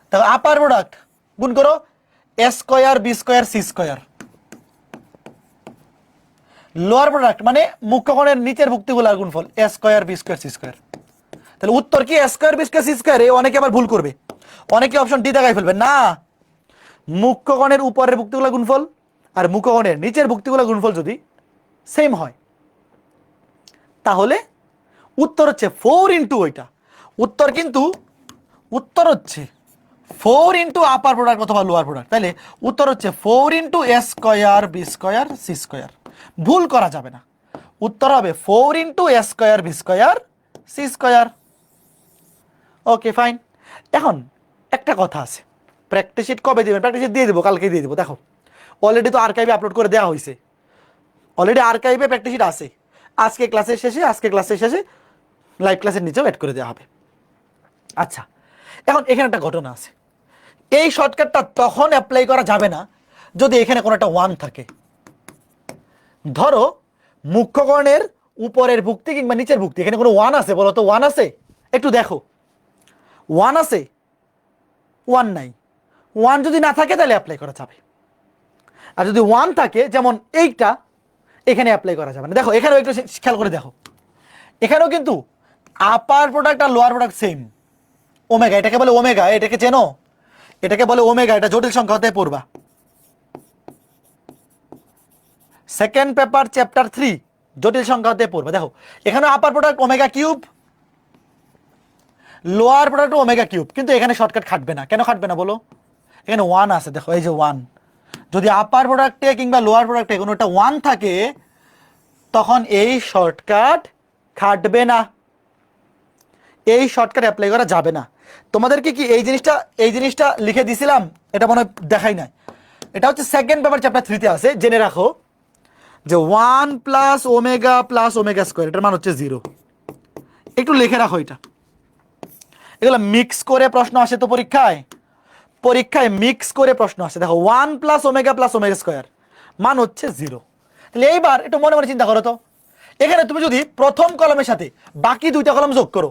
তাহলে আপার প্রোডাক্ট গুণ করো a square b square c square, lower product মানে মুখ্যকোণের নিচের ভুক্তিগুলোর গুণফল a square b square c square. তাহলে উত্তর কি a square b square c square? অনেকে আবার ভুল করবে, অনেকে অপশন ডি দেখাই ফেলবে। না, মুখ্যকোণের উপরের ভুক্তিগুলো গুণফল আর মুখ্যকোণের নিচের ভুক্তিগুলো গুণফল যদি সেম হয়, তাহলে উত্তর হচ্ছে 4 ইন্টু ওইটা। উত্তর কিন্তু উত্তর হচ্ছে 4 ইন্টু আপার প্রোডাক্ট অথবা লোয়ার প্রোডাক্ট। তাহলে উত্তর হচ্ছে 4 into a square b square c square. ভুল করা যাবে না, উত্তর হবে 4 into a square b square c square. Okay fine, এখন একটা কথা আছে, প্র্যাকটিস শিট কবে দেবেন? প্র্যাকটিস শিট দিয়ে দেবো, কালকে দিয়ে দেবো। দেখো অলরেডি তো আর্কাইভে আপলোড করে দেওয়া হয়েছে, অলরেডি আর্কাইভে প্র্যাকটিস শিট আছে। আজকে ক্লাসের শেষে লাইভ ক্লাসের নিচেও অ্যাড করে দেওয়া হবে। আচ্ছা, এখন এখানে একটা ঘটনা আছে, এই শর্টকাটটা তখন অ্যাপ্লাই করা যাবে না যদি এখানে কোনো একটা 1 থাকে। ধরো মুখ্যকর্ণের উপরের ভুক্তি কিংবা নিচের ভুক্তি, এখানে কোনো 1 আছে বলো তো? 1 আছে? একটু দেখো, 1 আছে? 1 নাই। 1 যদি না থাকে তাহলে অ্যাপ্লাই করা যাবে, আর যদি 1 থাকে, যেমন এইটা, এখানে অ্যাপ্লাই করা যাবে না। দেখো এখানেও একটু খেয়াল করে দেখো, এখানেও কিন্তু আপার প্রোডাক্ট আর লোয়ার প্রোডাক্ট সেম। ওমেগা, এটাকে বলে ওমেগা, এটাকে চেনো? এটাকে বলে ওমেগা, এটা জটিল সংখ্যা হতে পড়বা। সেকেন্ড পেপার চ্যাপ্টার 3 জটিল সংখ্যা হতে পড়বা। দেখো এখানে upper product omega cube, lower product omega cube, কিন্তু এখানে শর্টকাট খাটবে না। কেন খাটবে না বলো? এখানে 1 আছে, দেখো এই যে 1। যদি আপার প্রোডাক্টে কিংবা লোয়ার প্রোডাক্টে কোনো একটা 1 থাকে, তখন এই শর্টকাট খাটবে না, এই শর্টকাট অ্যাপ্লাই করা যাবে না। তোমাদেরকে কি এই জিনিসটা লিখে দিছিলাম? এটা মনে হয় দেখাই নাই। এটা হচ্ছে সেকেন্ড পেপার চ্যাপ্টার 3 তে আছে, জেনে রাখো যে 1 প্লাস ওমেগা স্কোয়ার, এটার মান হচ্ছে 0। একটু লিখে রাখো এটা। এগুলো মিক্স করে প্রশ্ন আসে তো পরীক্ষায় মিক্স করে প্রশ্ন আসে। দেখো 1 প্লাস ওমেগা স্কোয়ার মান হচ্ছে 0। তাহলে এইবার একটু মনে মনে চিন্তা করো তো, এখানে তুমি যদি প্রথম কলামের সাথে বাকি দুইটা কলাম যোগ করো,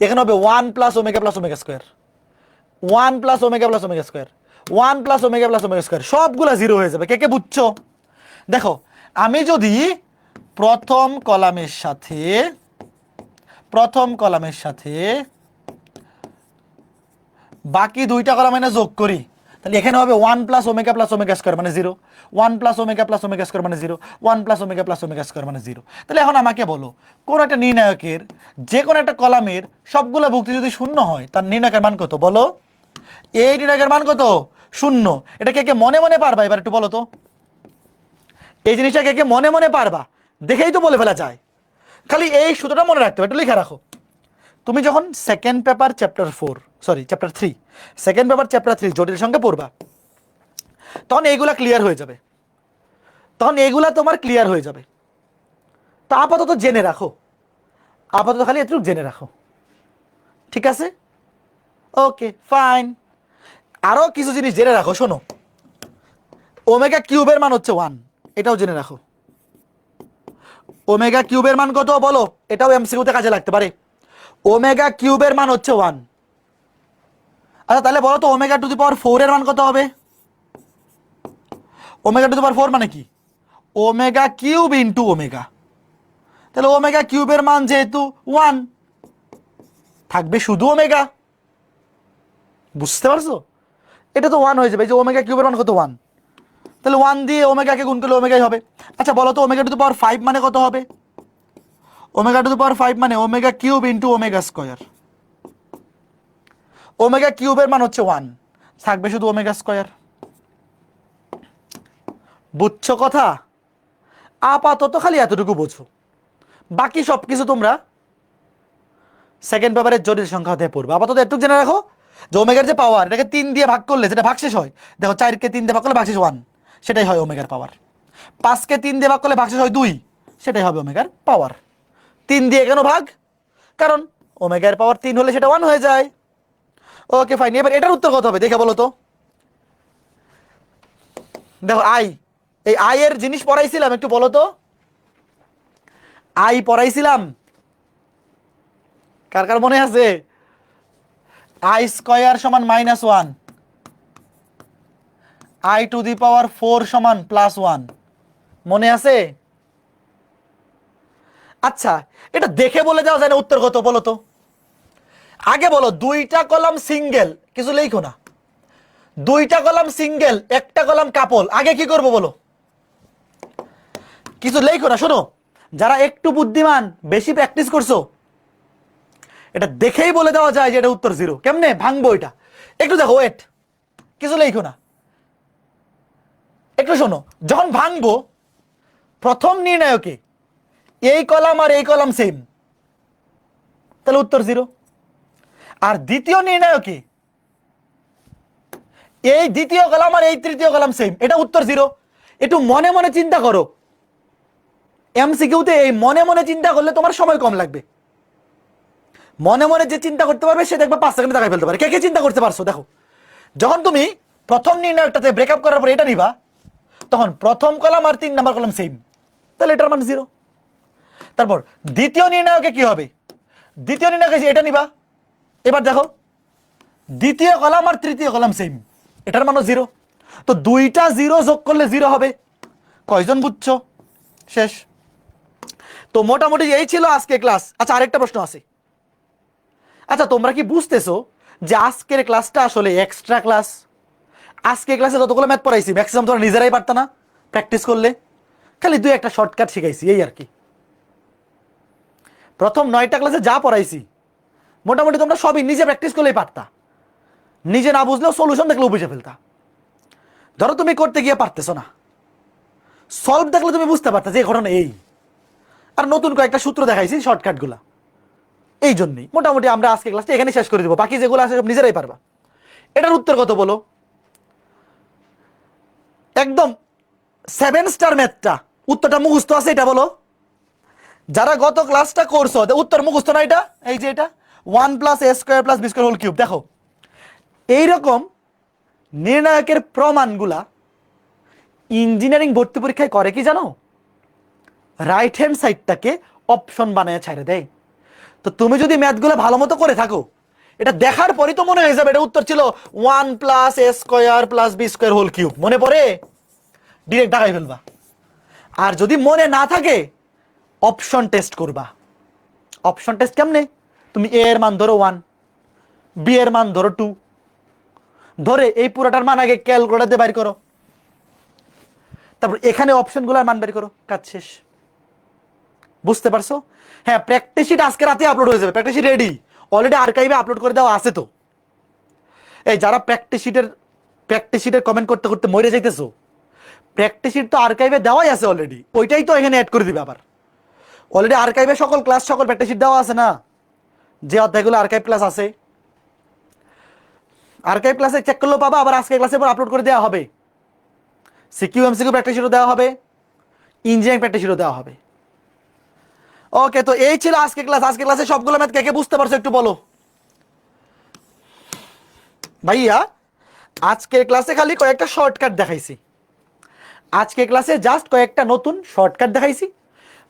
এখানে হবে 1 plus omega square, 1 plus omega square, 1 plus omega square, সবগুলা 0 হয়ে যাবে। কে কে বুঝছো? দেখো আমি যদি প্রথম কলামের সাথে বাকি দুইটা কলাম এনে যোগ করি, তাহলে এখানে হবে 1 প্লাস ওমেগা স্কোয়ার মানে 0, 1 প্লাস ওমেগা স্কোয়ার মানে 0, 1 প্লাস ওমেগা স্কোয়ার মানে 0। তাহলে এখন আমাকে বলো, কোন একটা নির্ণায়কের যে কোনো একটা কলামের সবগুলো ভুক্তি যদি 0 হয়, তার নির্ণায়কের মান কত বলো? এই নির্ণায়কের মান কত? 0। এটা কে কে মনে মনে পারবা? এবার একটু বলো তো, এই জিনিসটা কে কে মনে মনে পারবা? দেখেই তো বলে ফেলা যায়, খালি এই সূত্রটা মনে রাখতে হবে, একটু লিখে রাখো। তুমি যখন second paper chapter 3 second paper chapter 3 জটিল সংখ্যা পড়বা, তখন এইগুলা ক্লিয়ার হয়ে যাবে, তোমার ক্লিয়ার হয়ে যাবে। তো আপাতত জেনে রাখো, খালি এটুকু জেনে রাখো, ঠিক আছে? ওকে ফাইন, আরো কিছু জিনিস জেনে রাখো। শোনো, ওমেগা কিউবের মান হচ্ছে 1, এটাও জেনে রাখো। ওমেগা কিউবের মান কত বলো? এটাও এমসিকিউতে কাজে লাগতে পারে। ওমেগা কিউবের মান হচ্ছে 1। আচ্ছা তাহলে বলো তো ওমেগা টু দি পাওয়ার 4 এর মান কত হবে? ওমেগা টু দি পাওয়ার 4 মানে কি? Omega cube into omega. তাহলে ওমেগা কিউবের মান যেহেতু 1, থাকবে শুধু ওমেগা। বুঝতে পারছো? এটা তো 1 হয়ে যাবে, এই যে ওমেগা কিউবের মান কত 1, তাহলে 1 দিয়ে ওমেগাকে গুণ করলে ওমেগাই হবে। আচ্ছা বলো তো ওমেগা টু দি পাওয়ার 5 মানে কত হবে? ওমেগা টু দি পাওয়ার 5 মানে omega cube into omega square. Omega কিউবের মান হচ্ছে 1, থাকবে শুধু ওমেগা স্কয়ার। বুঝছো কথা? আপাতত খালি এতটুকু বোঝো, বাকি সব কিছু তোমরা সেকেন্ড পেপারের জটিল সংখ্যা হতে পড়বে। আপাতত এটুকু জেনে রাখো যে ওমেগার যে পাওয়ার, এটাকে 3 দিয়ে ভাগ করলে যেটা ভাগশেষ হয়, দেখো 4 কে 3 দিয়ে ভাগ করলে ভাগশেষ 1, সেটাই হয় ওমেগার পাওয়ার। 5 কে 3 দিয়ে ভাগ করলে ভাগশেষ হয় 2, সেটাই হবে ওমেগার পাওয়ার। 3 দিয়ে কেন ভাগ? কারণ ওমেগার পাওয়ার 3 হলে সেটা 1 হয়ে যায়। ওকে ফাইন, এবার এটার উত্তর কত হবে দেখে বলো তো। দেখো এই আই এর জিনিস পড়াইছিলাম, একটু বলো তো। আই পড়াইছিলাম, কার কার মনে আছে? আই স্কয়ার সমান -1, আই টু দি পাওয়ার 4 সমান +1, মনে আছে? আচ্ছা এটা দেখে বলে যাওয়া যায় না উত্তর কত বলো তো? আগে বলো দুইটা কলাম সিঙ্গেল, কিছু লেখো না। দুইটা কলাম সিঙ্গেল, একটা কলাম কাপল, আগে কি করব বলো? কিছু লেখো না। শোনো, যারা একটু বুদ্ধিমান, বেশি প্র্যাকটিস করছো, এটা দেখেই বলে দেওয়া যায় যে এটা উত্তর 0। কেমনে ভাঙবো এটা? একটু দেখো, ওয়েট, কিছু লেখো না, একটু শোনো। যখন ভাঙবো, প্রথম নির্ণায়কে এই কলাম আর এই কলাম সেম, তাহলে উত্তর 0। আর দ্বিতীয় নির্ণায়কে এই দ্বিতীয় কলাম আর এই তৃতীয় কলাম সেম, এটা উত্তর 0। একটু মনে মনে চিন্তা করো, এমসিকিউতে এই মনে মনে চিন্তা করলে তোমার সময় কম লাগবে। মনে মনে যে চিন্তা করতে পারবে সে দেখবে 5 সেকেন্ডে দেখাই ফেলতে পারে। কে কে চিন্তা করতে পারছো দেখো। যখন তুমি প্রথম নির্ণয়টাতে ব্রেকআপ করার পর এটা নিবা, তখন প্রথম কলাম আর 3 নাম্বার কলাম সেম, তাহলে এটার মান 0। তারপর দ্বিতীয় নির্ণয়কে কি হবে? দ্বিতীয় নির্ণয়কে এটা নিবা, এবার দেখো দ্বিতীয় কলাম আর তৃতীয় কলাম সেম, এটার মানও 0। তো দুইটা 0 যোগ করলে 0 হবে। কয়জন বুঝছো? শেষ। তো মোটামুটি এই ছিল আজকে ক্লাস। আচ্ছা আরেকটা প্রশ্ন আছে। আচ্ছা তোমরা কি বুঝতেছো যে আজকের ক্লাসটা আসলে এক্সট্রা ক্লাস? আজকে ক্লাসে যতগুলো ম্যাথ পড়াইছি ম্যাক্সিমাম তোমরা নিজেরাই পারতা না প্র্যাকটিস করলে, খালি দুই একটা শর্টকাট শিখাইছি এই আর কি। প্রথম 9টা ক্লাসে যা পড়াইছি মোটামুটি তোমরা সবই নিজে প্র্যাকটিস করলেই পারতা, নিজে না বুঝলেও সলিউশন দেখলেও বুঝে ফেলতা। ধরো তুমি করতে গিয়ে পারতেছো না, সলভ দেখলে তুমি বুঝতে পারতা যে ঘটনা এই। আর নতুন কয়েকটা সূত্র দেখাইছি শর্টকাটগুলা, এই জন্যই মোটামুটি আমরা আজকে ক্লাসটা এখানে শেষ করে দিব। বাকি যেগুলো আছে সব নিজেরাই পারবা। এটার উত্তর কত বলো? একদম 7 স্টার ম্যাথটা উত্তরটা মুখস্থ আছে এটা বলো। যারা গত ক্লাসটা করছো উত্তর মুখস্থ না এটা, এই যে এটা 1 + a² + b² দেখো এইরকম নির্ণায়কের প্রমাণগুলা ইঞ্জিনিয়ারিং ভর্তি পরীক্ষায় করে কি জানো? রাইট হ্যান্ড সাইডটাকে অপশন বানায় ছাড়ে দেয়। তো তুমি যদি ম্যাথগুলো ভালো মতো করে থাকো, এটা দেখার পরই তো মনে হয়ে যাবে এটা উত্তর ছিল 1 + a² + b², মনে পড়ে? ডিরেক্ট ঢাকাই ফেলবা। আর যদি মনে না থাকে অপশন টেস্ট করবা। অপশন টেস্ট কেমনে? তুমি এ এর মান ধরো 1, বি এর মান ধরো 2, ধরে এই পুরোটার মান আগে ক্যালকুলেটর দিয়ে বাইর করো, তারপর এখানে অপশনগুলোর মান বের করো, কাজ শেষ। বুঝতে পারছো? হ্যাঁ, প্র্যাকটিস শিট আজকে রাতে আপলোড হয়ে যাবে। প্র্যাকটিস শিট রেডি, অলরেডি আর্কাইভে আপলোড করে দেওয়া আছে। তো এই যারা প্র্যাকটিস শিটের কমেন্ট করতে করতে মরে যাইতেছো, প্র্যাকটিস শিট তো আর্কাইভে দেওয়াই আছে অলরেডি, ওইটাই তো এখানে অ্যাড করে দিবে আবার। অলরেডি আর্কাইভে সকল ক্লাস সকল প্র্যাকটিস শিট দেওয়া আছে না, যে অধ্যায়গুলো আর্কাইভ ক্লাস আছে। আর্কাইভ ক্লাসে চেক করলেও পাবা, আবার আজকে ক্লাসে পর আপলোড করে দেওয়া হবে। সিকিউ এমসিকিউ প্র্যাকটিস শিটও দেওয়া হবে, ইঞ্জিনিয়ারিং প্র্যাকটিস শিটও দেওয়া হবে। ওকে, তো এই ছিল আজকে ক্লাস। আজকে ক্লাসে সবগুলো ম্যাথ কে কে বুঝতে পারছো একটু বলো। ভাইয়া আজকের ক্লাসে খালি কয়েকটা শর্টকাট দেখাইছি, আজকে ক্লাসে জাস্ট কয়েকটা নতুন শর্টকাট দেখাইছি,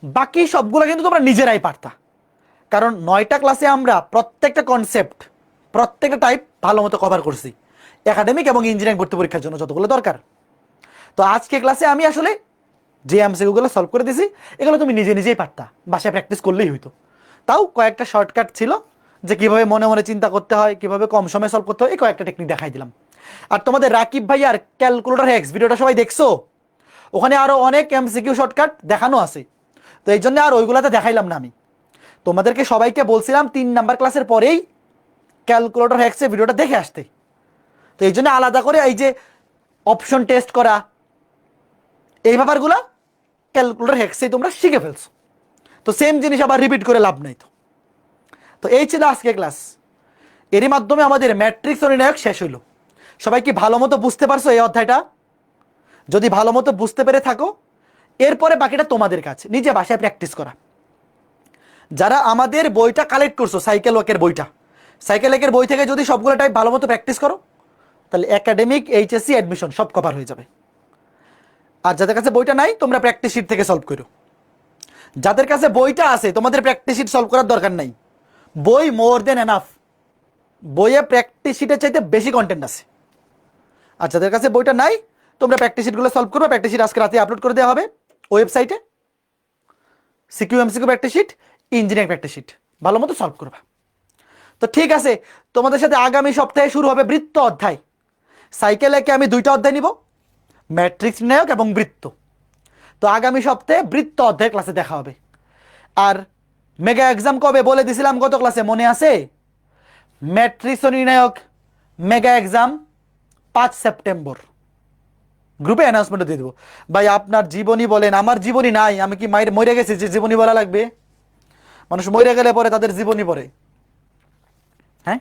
বাকি সবগুলো কিন্তু তোমরা নিজেরাই পারতা। কারণ 9টা ক্লাসে আমরা প্রত্যেকটা কনসেপ্ট, প্রত্যেকটা টাইপ ভালো মতো কভার করছি একাডেমিক এবং ইঞ্জিনিয়ারিং ভর্তি পরীক্ষার জন্য যতগুলো দরকার। তো আজকে ক্লাসে আমি আসলে যে এমসিকিউগুলো সলভ করে দিছি এগুলো তুমি নিজে নিজেই পারতা, বাসায় প্র্যাকটিস করলেই হইতো। তাও কয়েকটা শর্টকাট ছিল যে কিভাবে মনে মনে চিন্তা করতে হয়, কিভাবে কম সময়ে সলভ করতে হয়, এই কয়েকটা টেকনিক দেখাই দিলাম। আর তোমাদের রাকিব ভাই আর ক্যালকুলেটর হ্যাক্স ভিডিওটা সবাই দেখছো? ওখানে আরো অনেক এমসিকিউ শর্টকাট দেখানো আছে, তো এই জন্য আর ওইগুলাতে দেখাইলাম না। আমি তোমাদেরকে সবাইকে বলছিলাম 3 নাম্বার ক্লাসের পরেই ক্যালকুলেটর হ্যাক্সের ভিডিওটা দেখে আসতে। তো এই জন্য আলাদা করে এই যে অপশন টেস্ট করা এই ব্যাপারগুলা ক্যালকুলেটর হ্যাক্সেই তোমরা শিখে ফেলছো। তো সেম জিনিস আবার রিপিট করে লাভ নাই। তো এই ছিল আজকে ক্লাস। এরই মাধ্যমে আমাদের ম্যাট্রিক্স ও নির্ণায়ক শেষ হইল। সবাই কি ভালো মতো বুঝতে পারছো এই অধ্যায়টা? যদি ভালো মতো বুঝতে পেরে থাকো, এরপরে বাকিটা তোমাদের কাছে, নিজে বাসায় প্র্যাকটিস করা। যারা আমাদের বইটা কালেক্ট করছো, সাইকেল ওয়াকের বইটা, সাইকেল ওয়াকের বই থেকে যদি সবগুলো টাইপ ভালো মতো প্র্যাকটিস করো, তাহলে একাডেমিক, এইচএসসি, অ্যাডমিশন সব কভার হয়ে যাবে। আর যাদের কাছে বইটা নাই, তোমরা প্র্যাকটিস শিট থেকে সলভ করো। যাদের কাছে বইটা আছে, তোমাদের প্র্যাকটিস শিট সলভ করার দরকার নাই, বই মোর দেন এনাফ। বইয়ে প্র্যাকটিস শিটের চাইতে বেশি কন্টেন্ট আছে। আর যাদের কাছে বইটা নাই, তোমরা প্র্যাকটিস শিটগুলো সলভ করবে। প্র্যাকটিস শিট আজকে রাতে আপলোড করে দেওয়া হবে ওয়েবসাইটে। CQ MCQ practice sheet, engineering practice sheet ভালো মতো সলভ করবা। তো ঠিক আছে, তোমাদের সাথে আগামী সপ্তাহে শুরু হবে বৃত্ত অধ্যায়। সাইকেল একে আমি 2টা অধ্যায় নিব, ম্যাট্রিক্স নির্ণায়ক এবং বৃত্ত। তো আগামী সপ্তাহে বৃত্ত অধ্যায় ক্লাসে দেখা হবে। আর মেগা এক্সাম কবে বলে দিছিলাম গত ক্লাসে, মনে আছে? ম্যাট্রিক্স ও নির্ণায়ক মেগা এক্সাম 5 সেপ্টেম্বর। গ্রুপে অ্যানাউন্সমেন্ট দিয়ে দেবো। ভাই আপনার জীবনী বলেন, আমার জীবনী নাই, আমি কি মায়ের মরে গেছি যে জীবনী বলা লাগবে? মানুষ মরে গেলে পরে তাদের জীবনী পড়ে। হ্যাঁ,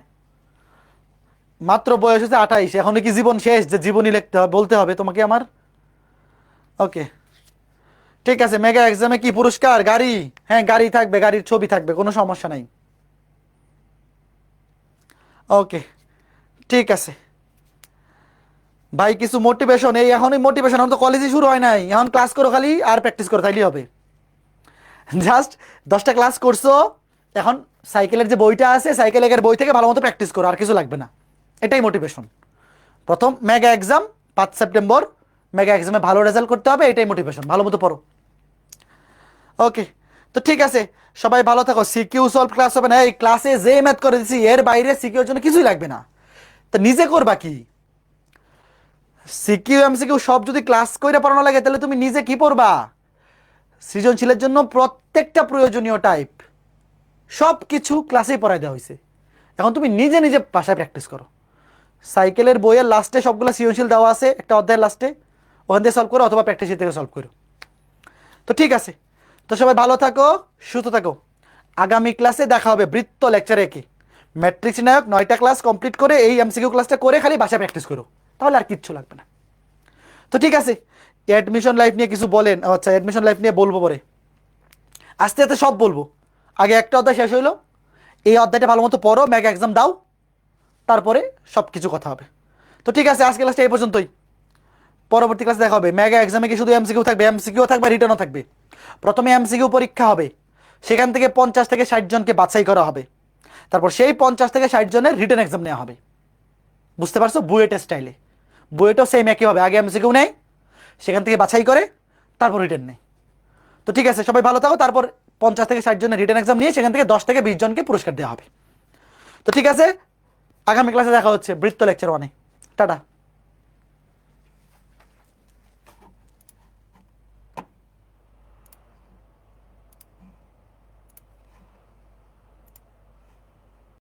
মাত্র বয়স হচ্ছে 28, এখনো কি জীবন শেষ যে জীবনী লিখতে হবে, বলতে হবে তোমাকে আমার? ওকে ঠিক আছে। মেগা এক্সামে কি পুরস্কার? গাড়ি। হ্যাঁ গাড়ি থাকবে, গাড়ির ছবি থাকবে, কোনো সমস্যা নাই। ওকে ঠিক আছে ভাই, কিছু মোটিভেশন। এই এখনই মোটিভেশন, এখন তো কলেজই শুরু হয় নাই, এখন ক্লাস করো খালি আর প্র্যাকটিস করো, তাইলেই হবে। জাস্ট 10টা ক্লাস করছো, এখন সাইকেলের যে বইটা আছে, সাইকেল একের বই থেকে ভালো মতো প্র্যাকটিস করো, আর কিছু লাগবে না। এটাই মোটিভেশন। প্রথম মেগা এক্সাম 5 সেপ্টেম্বর, মেগা এক্সামে ভালো রেজাল্ট করতে হবে, এটাই মোটিভেশন। ভালো মতো পড়ো। ওকে তো ঠিক আছে, সবাই ভালো থাকো। সিকিউ সলভ ক্লাস হবে না, এই ক্লাসে যে ম্যাথ করে দিচ্ছি এর বাইরে সিকিউর জন্য কিছুই লাগবে না। তো নিজে করবা কি? সিকিউ এমসিকিউ সব যদি ক্লাস করে পড়ানো লাগে, তাহলে তুমি নিজে কি পড়বা? সৃজনশীলের জন্য প্রত্যেকটা প্রয়োজনীয় টাইপ সব কিছু ক্লাসেই পড়াই দেওয়া হয়েছে। এখন তুমি নিজে নিজে বাসায় প্র্যাকটিস করো। সাইকেলের বইয়ের লাস্টে সবগুলো সৃজনশীল দেওয়া আছে, একটা অধ্যায়ের লাস্টে, ওখান থেকে সলভ করো অথবা প্র্যাকটিস থেকে সলভ করো। তো ঠিক আছে, তো সবাই ভালো থাকো, সুস্থ থাকো। আগামী ক্লাসে দেখা হবে বৃত্ত লেকচার একে। ম্যাট্রিক্স নায়ক 9টা ক্লাস কমপ্লিট করে এই এমসিকিউ ক্লাসটা করে খালি বাসায় প্র্যাকটিস করো, তাহলে আর কিচ্ছু লাগবে না। তো ঠিক আছে, অ্যাডমিশন লাইফ নিয়ে কিছু বলেন? আচ্ছা, অ্যাডমিশন লাইফ নিয়ে বলবো পরে, আস্তে আস্তে সব বলবো। আগে একটা অধ্যায় শেষ হইলো, এই অধ্যায়টা ভালো মতো পড়ো, ম্যাগ এক্সাম দাও, তারপরে সব কিছু কথা হবে। তো ঠিক আছে, আজকে ক্লাসটা এই পর্যন্তই। পরবর্তী ক্লাসে দেখা হবে। মেগা এক্সামে কি শুধু এমসিকিউ থাকবে? এমসিকিউ থাকবে, রিটার্নও থাকবে। প্রথমে এমসিকিউ পরীক্ষা হবে, সেখান থেকে 50 থেকে 60 জনকে বাছাই করা হবে। তারপর সেই 50 থেকে 60 জনের রিটার্ন এক্সাম নেওয়া হবে। বুঝতে পারছো? বুয়েটের স্টাইলে। বুয়েটও সেম একই হবে, আগে এমসিকিউ নেয়, সেখান থেকে বাছাই করে, তারপর রিটার্ন নেয়। তো ঠিক আছে, সবাই ভালো থাকো। তারপর 50 থেকে 60 জনের রিটার্ন এক্সাম নিয়ে সেখান থেকে 10 থেকে 20 জনকে পুরস্কার দেওয়া হবে। তো ঠিক আছে, আগামী ক্লাসে দেখা হচ্ছে বৃত্ত লেকচার 1-এ। টাটা।